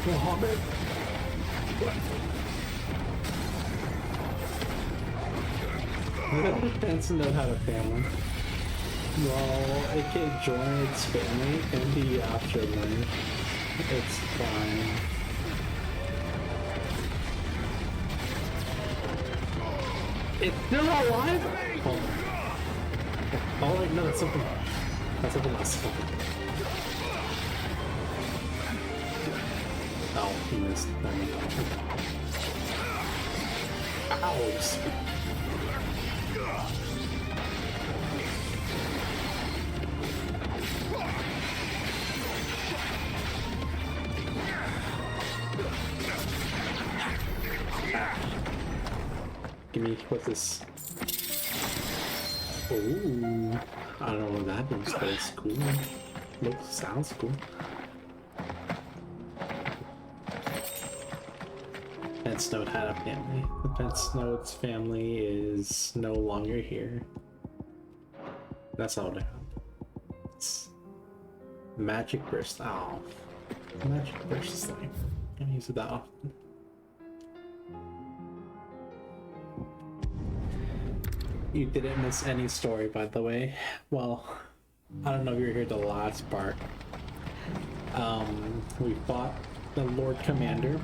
Mohammed. Benson knows how to family. Well, it can join its family and be afterlife. It's fine. It's still alive? Oh wait, no, that's something. That's something else. Oh, he missed. Ouch. Give me, what's this? Ooh, I don't know what that means, but it's cool. Sounds cool. Snow had a family. The Snow's family is no longer here. That's all I have. It's magic burst. Oh, magic burst is like I don't use it that often. You didn't miss any story, by the way. Well, I don't know if you were here the last part. We fought the Lord Commander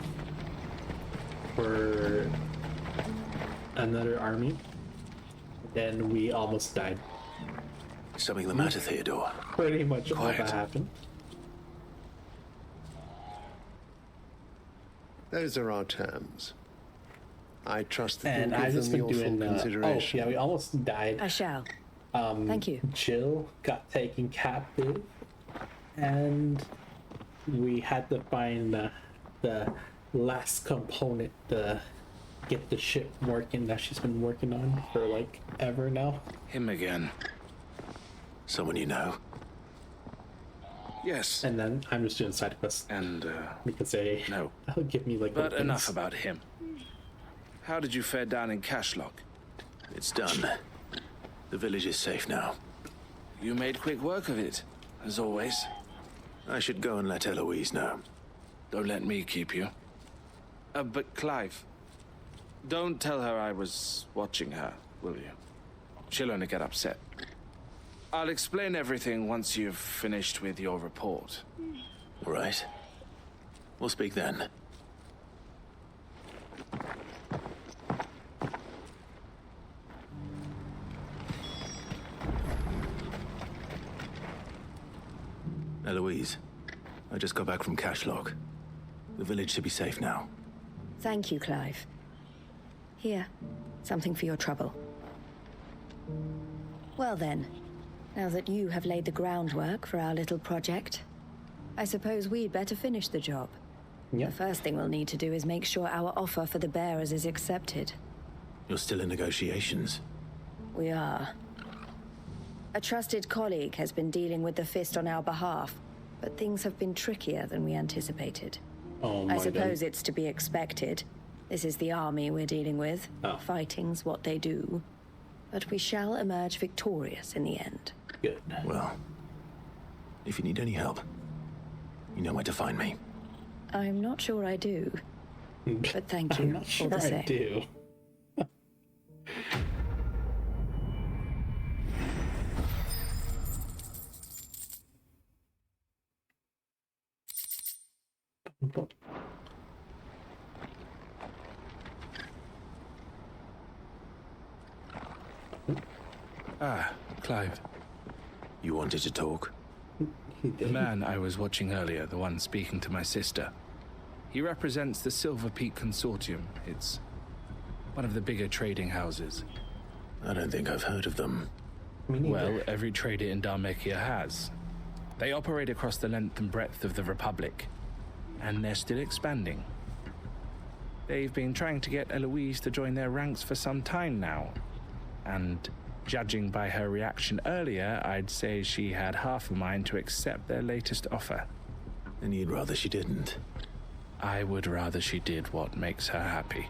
for another army. Then we almost died. Something the matter, Theodore? Pretty much all that happened. Those are our terms. I trust that And you'll I've give just them been your full doing. consideration. Oh yeah, we almost died. I shall. Thank you. Jill got taken captive, and we had to find the last component to get the ship working that she's been working on for like ever now. Him again. Someone you know? Yes. And then I'm just doing side quests. And because they no. That'll give me like. But enough about him. How did you fare down in Cashlock? It's done. The village is safe now. You made quick work of it, as always. I should go and let Eloise know. Don't let me keep you. But Clive, don't tell her I was watching her, will you? She'll only get upset. I'll explain everything once you've finished with your report. All right. We'll speak then. Eloise, I just got back from Cashlock. The village should be safe now. Thank you, Clive. Here, something for your trouble. Well then, now that you have laid the groundwork for our little project, I suppose we'd better finish the job. The first thing we'll need to do is make sure our offer for the bearers is accepted. You're still in negotiations. We are. A trusted colleague has been dealing with the Fist on our behalf, but things have been trickier than we anticipated. Oh, I suppose it's to be expected. This is the army we're dealing with. Fighting's what they do. But we shall emerge victorious in the end. Good. Well, if you need any help, you know where to find me. I'm not sure I do. But thank you I'm not sure all the same. I do. Ah, Clive. You wanted to talk? The man I was watching earlier, the one speaking to my sister. He represents the Silver Peak Consortium. It's one of the bigger trading houses. I don't think I've heard of them. Well, every trader in Dharmekia has. They operate across the length and breadth of the Republic, and they're still expanding. They've been trying to get Eloise to join their ranks for some time now, and judging by her reaction earlier, I'd say she had half a mind to accept their latest offer. And you'd rather she didn't? I would rather she did what makes her happy.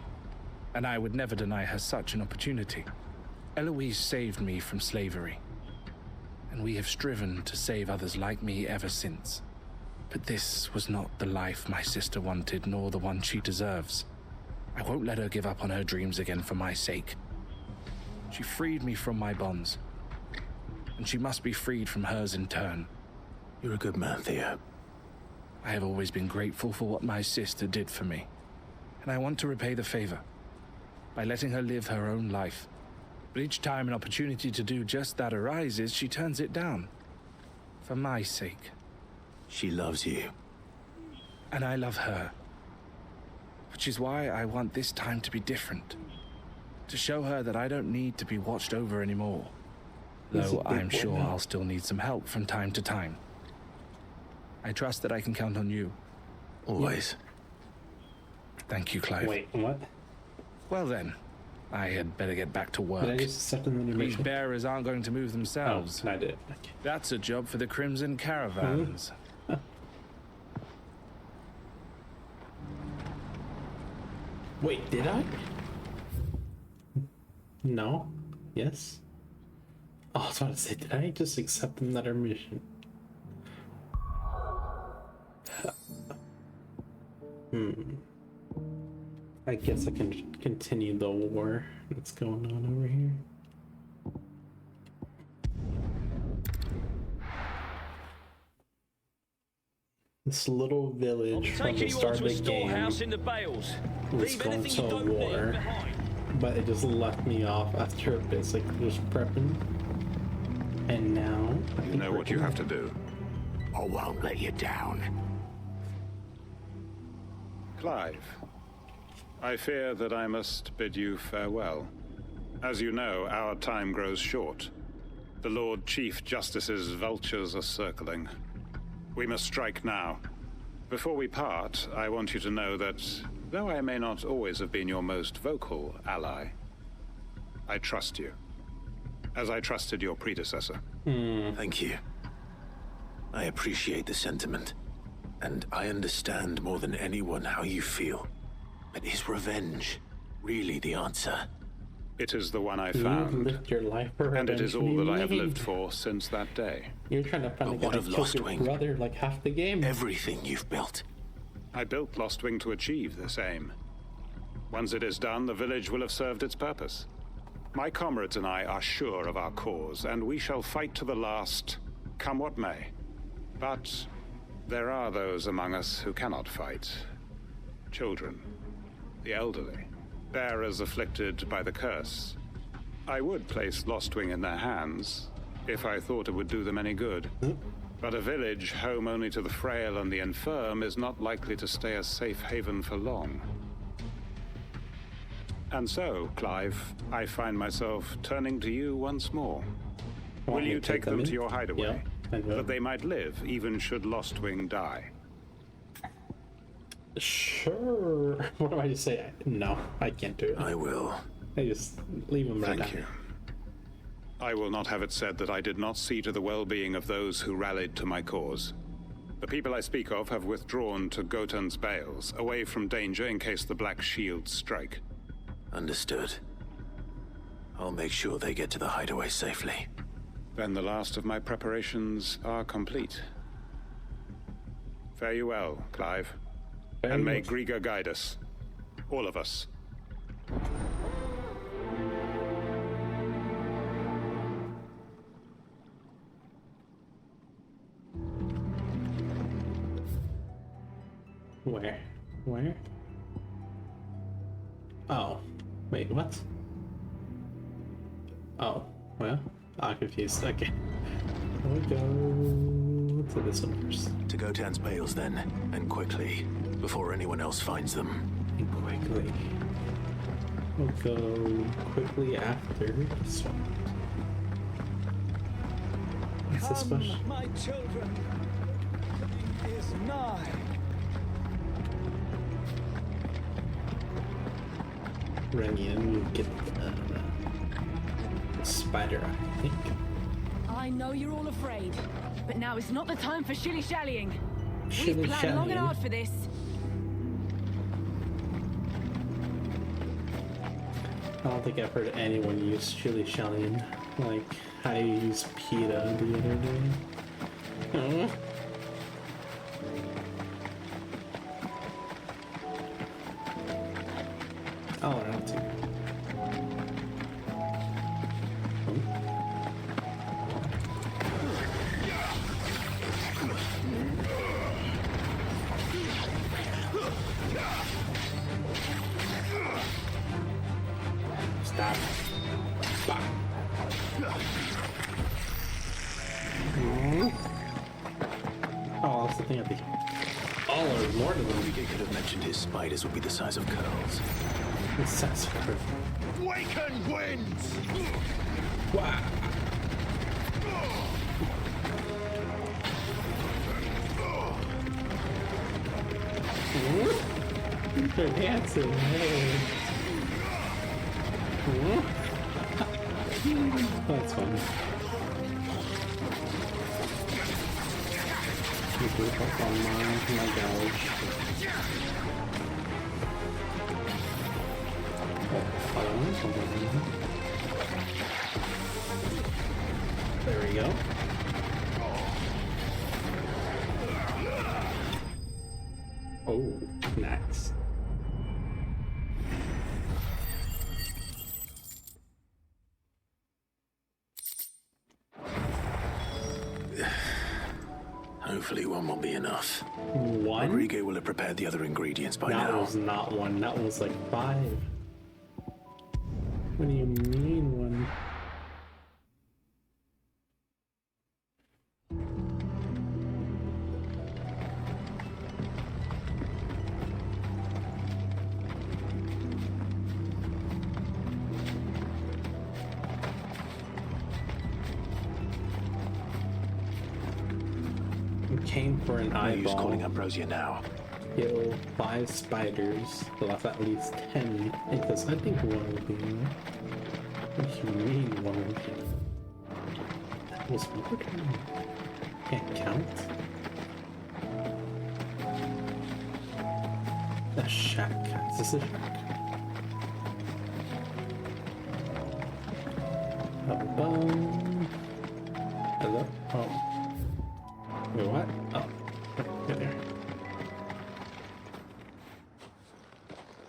And I would never deny her such an opportunity. Eloise saved me from slavery, and we have striven to save others like me ever since. But this was not the life my sister wanted, nor the one she deserves. I won't let her give up on her dreams again for my sake. She freed me from my bonds, and she must be freed from hers in turn. You're a good man, Theo. I have always been grateful for what my sister did for me, and I want to repay the favor by letting her live her own life. But each time an opportunity to do just that arises, she turns it down. For my sake. She loves you. And I love her. Which is why I want this time to be different. To show her that I don't need to be watched over anymore. Though I'm sure I'll still need some help from time to time. I trust that I can count on you. Always. Thank you, Clive. Wait, what? Well then, I had better get back to work. Did I just accept them in your These mission? bearers aren't going to move themselves. Oh, I did. Okay. That's a job for the Crimson Caravans. Wait, did I? No? Yes? Oh, I was about to say, did I just accept another mission? I guess I can continue the war that's going on over here. This little village from the start of the game in the bales. was going to a war, but it just left me off after a bit, like just prepping. And now You know what you have to do. I won't let you down. Clive, I fear that I must bid you farewell. As you know, our time grows short. The Lord Chief Justice's vultures are circling. We must strike now. Before we part, I want you to know that, though I may not always have been your most vocal ally, I trust you, as I trusted your predecessor. Thank you. I appreciate the sentiment, and I understand more than anyone how you feel. But is revenge really the answer? It is the one I You found, lived your life for and it is all that I have revenge. lived for since that day. You're trying to find a But guy what that of killed your Lostwing? brother like half the game. Everything you've built. I built Lostwing to achieve this aim. Once it is done, the village will have served its purpose. My comrades and I are sure of our cause, and we shall fight to the last, come what may. But there are those among us who cannot fight. Children, the elderly, bearers afflicted by the curse. I would place Lostwing in their hands, if I thought it would do them any good. But a village home only to the frail and the infirm is not likely to stay a safe haven for long. And so, Clive, I find myself turning to you once more. Will you take them to your hideaway, that they might live, even should Lostwing die? Sure. What do I just say? No, I can't do it. I will. I just leave him right Thank down. you. I will not have it said that I did not see to the well-being of those who rallied to my cause. The people I speak of have withdrawn to Gotan's Bales, away from danger in case the Black Shields strike. Understood. I'll make sure they get to the hideaway safely. Then the last of my preparations are complete. Fare you well, Clive. And may Grieger guide us. All of us. Where? Where? Oh. Wait, what? Oh, well, I'm confused. Okay. We'll go to this one first. To Gotan's Bales, then, and quickly, before anyone else finds them. And quickly. We'll go quickly after this one. What's this bush? My children, is nigh. Run in, you get the spider, I think. I know you're all afraid, but now is not the time for shilly-shallying. We've planned long Shilly-shallying. and hard for this. I don't think I've heard anyone use shilly-shallying like I used PETA the other day. Oh, I don't think. Stop. Oh, that's the thing at the. Oh, there's more to them. Enrique could have mentioned his spiders would be the size of curls. The size of curls. Waken winds! Wow. They're dancing. Hey. That's fun. You group up on my gouge. There we go. Oh, nice. Hopefully one will be enough. One? Rodrigo will have prepared the other ingredients by now. That was not one, that was like 5. What do you mean one? Came for an eyeball. Who's calling Ambrosia now? Kill 5 spiders. Lost at least 10. Because I think one would be enough. What do you mean one would be enough? That was weird. Can't count. A shack. Is this a shack? Hello? Oh. Wait, what? Oh. Get there.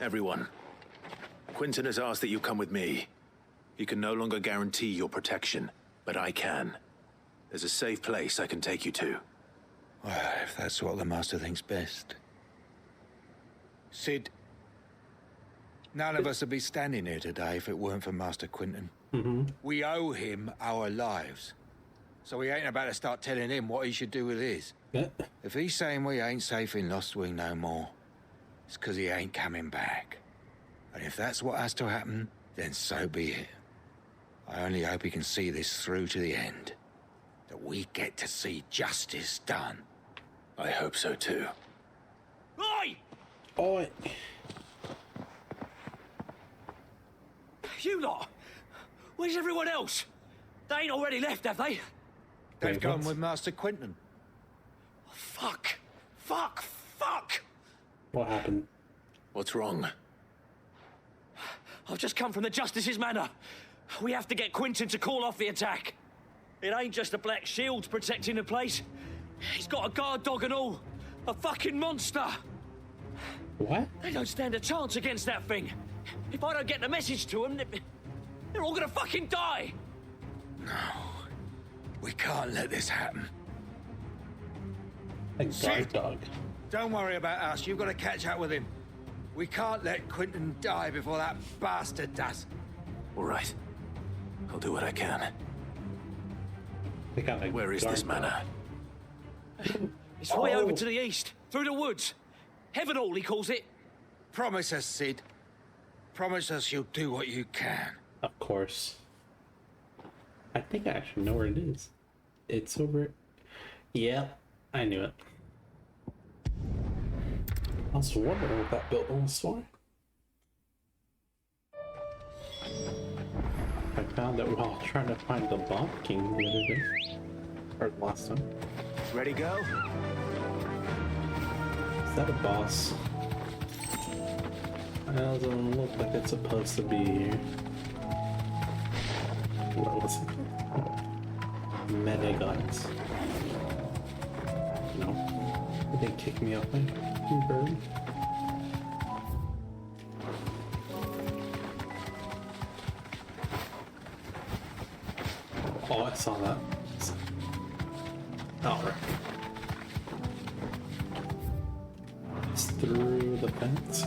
Everyone, Quinton has asked that you come with me. He can no longer guarantee your protection, but I can. There's a safe place I can take you to. Well, if that's what the Master thinks best. Sid, none of us would be standing here today if it weren't for Master Quinton. We owe him our lives. So we ain't about to start telling him what he should do with his. If he's saying we ain't safe in Lost Wing no more, it's because he ain't coming back. And if that's what has to happen, then so be it. I only hope he can see this through to the end. That we get to see justice done. I hope so too. Oi! Oh, You lot! Where's everyone else? They ain't already left, have they? They've gone with Master Quentin. Oh, fuck! Fuck! Fuck! What happened? What's wrong? I've just come from the Justice's Manor. We have to get Quentin to call off the attack. It ain't just the Black Shields protecting the place. He's got a guard dog and all. A fucking monster. What? They don't stand a chance against that thing. If I don't get the message to them, they're all gonna fucking die. No. We can't let this happen. A guard dog. Don't worry about us. You've got to catch up with him. We can't let Quentin die before that bastard does. All right. I'll do what I can. Where is this manor? It's way over to the east, through the woods. Heaven Hall, he calls it. Promise us, Sid. Promise us you'll do what you can. Of course. I think I actually know where it is. It's over... Yeah, I knew it. I was wondering what that building was for. I found it while trying to find the Bomb King the other day. Or last time. Ready, go? Is that a boss? It doesn't look like it's supposed to be here. What was it? Metaguns. No. They kicked me off my bird. Oh, I saw that. Oh, right. It's through the fence.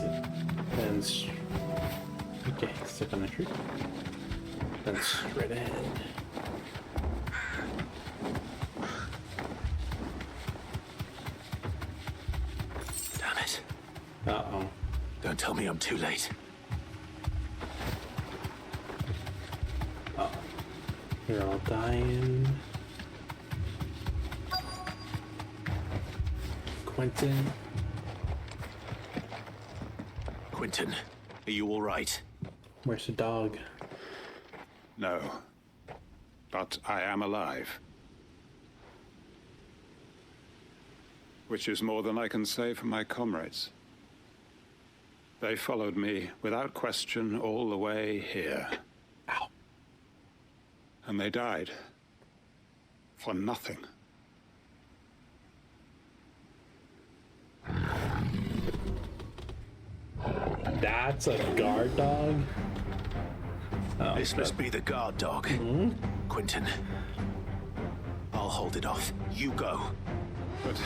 And okay, stick on the tree. Then straight ahead. Damn it. Uh-oh. Don't tell me I'm too late. Uh-oh. You're all dying. Quentin. Quentin, are you all right? Where's the dog? No. But I am alive. Which is more than I can say for my comrades. They followed me without question all the way here. Ow. And they died. For nothing. That's a guard dog? Oh, this must be the guard dog. Quentin. I'll hold it off. You go. But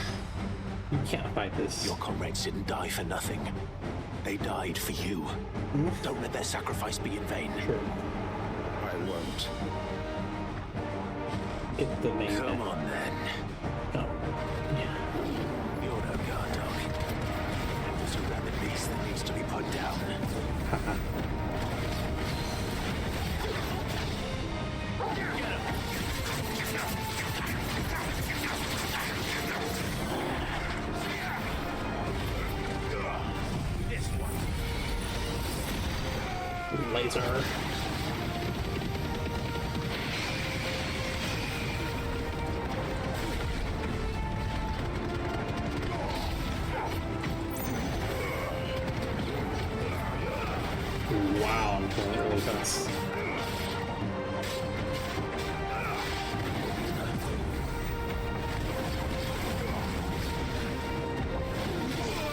you can't fight this. Your comrades didn't die for nothing. They died for you. Don't let their sacrifice be in vain. Sure. I won't. Get the main Come on, then. Oh. Yeah. You're no guard dog. There's a rabid beast that needs to be put down. Laser. Wow, I'm killing it really fast.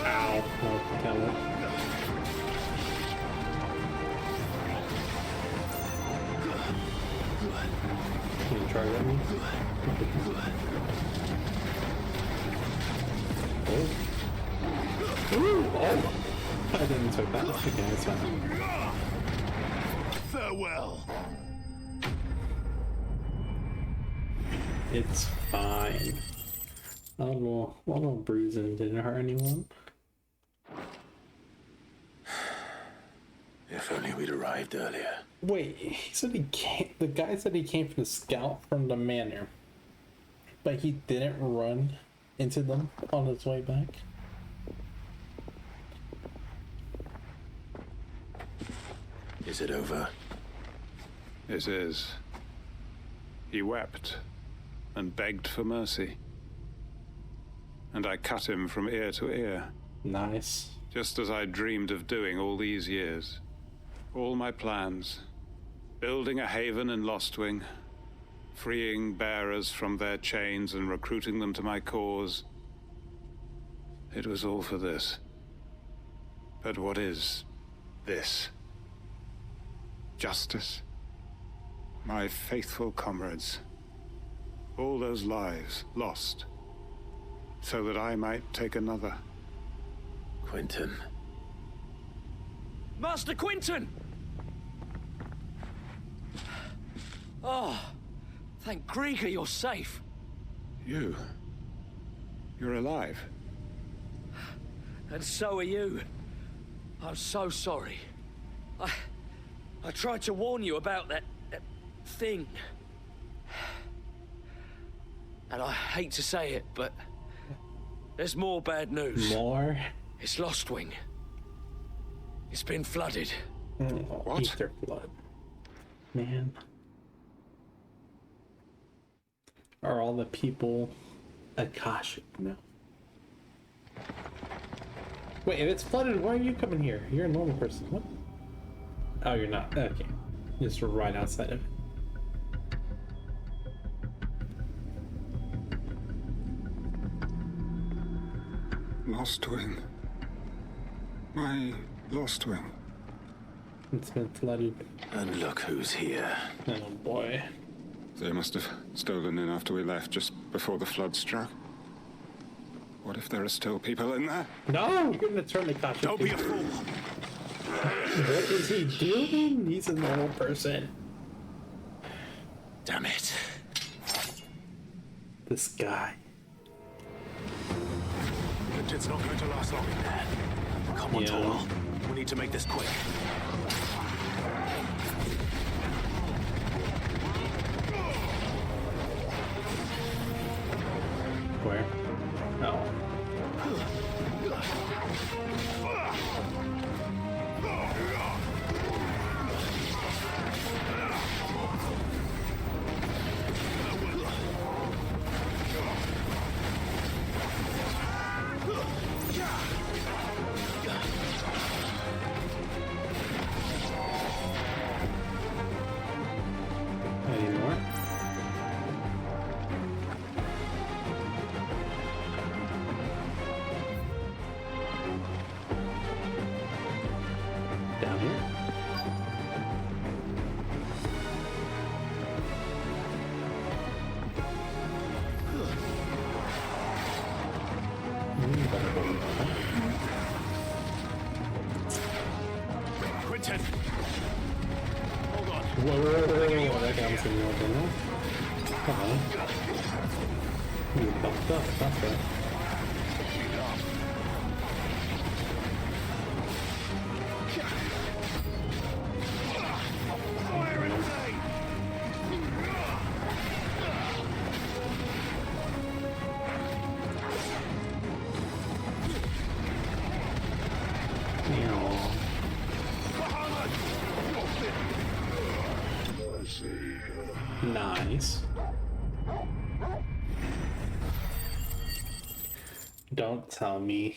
Ow. No, damn it. Can you charge at me? Oh. Ooh, oh. I didn't expect that. Okay, that's fine. Farewell. It's fine. A little bruising didn't hurt anyone. If only we'd arrived earlier. Wait, he said he came. The guy said he came from the scout from the manor, but he didn't run into them on his way back. Is it over? It is. He wept and begged for mercy. And I cut him from ear to ear. Nice. Just as I dreamed of doing all these years. All my plans. Building a haven in Lostwing. Freeing bearers from their chains and recruiting them to my cause. It was all for this. But what is this? Justice? My faithful comrades. All those lives lost. So that I might take another. Quentin. Master Quentin! Oh, thank Grieger you're safe. You're alive. And so are you. I'm so sorry. I tried to warn you about that thing. And I hate to say it, but there's more bad news. More? It's Lostwing. It's been flooded. What? Ether flood. Man. Are all the people Akashic? No. Wait, if it's flooded, why are you coming here? You're a normal person. What? Oh, you're not. Okay. Just right outside of it. Lostwing. My Lostwing. It's been flooded. And look who's here. Oh boy. They must have stolen in after we left, just before the flood struck. What if there are still people in there? No! You're gonna turn the Akashic. Don't be a fool! What is he doing? He's a normal person. Damn it. This guy. It's not going to last long in there. Come on, Torwell. We need to make this quick. Where? Oh. Any more? Down here? Quentin! Hold on. Whoa, that guy was in more than that. Come on. You bumped up, that's right. Nice. Don't tell me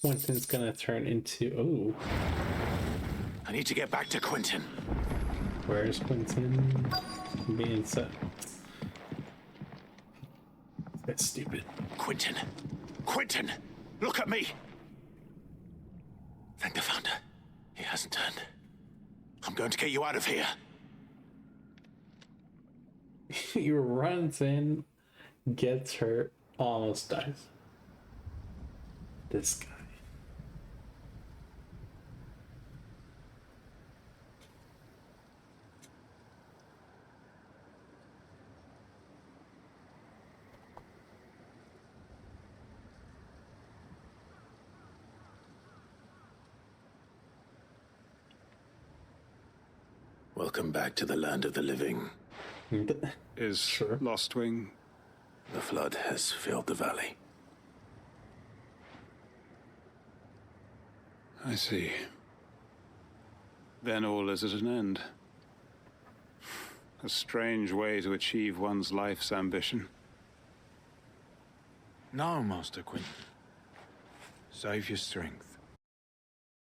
Quentin's gonna turn into... Oh. I need to get back to Quentin. Where's Quentin? Being set. That's stupid. Quentin! Quentin! Look at me! Thank the Founder. He hasn't turned. I'm going to get you out of here. He runs in, gets hurt, almost dies. This guy. Welcome back to the land of the living. Is Lostwing? The flood has filled the valley. I see. Then all is at an end. A strange way to achieve one's life's ambition. No, Master Quinton. Save your strength.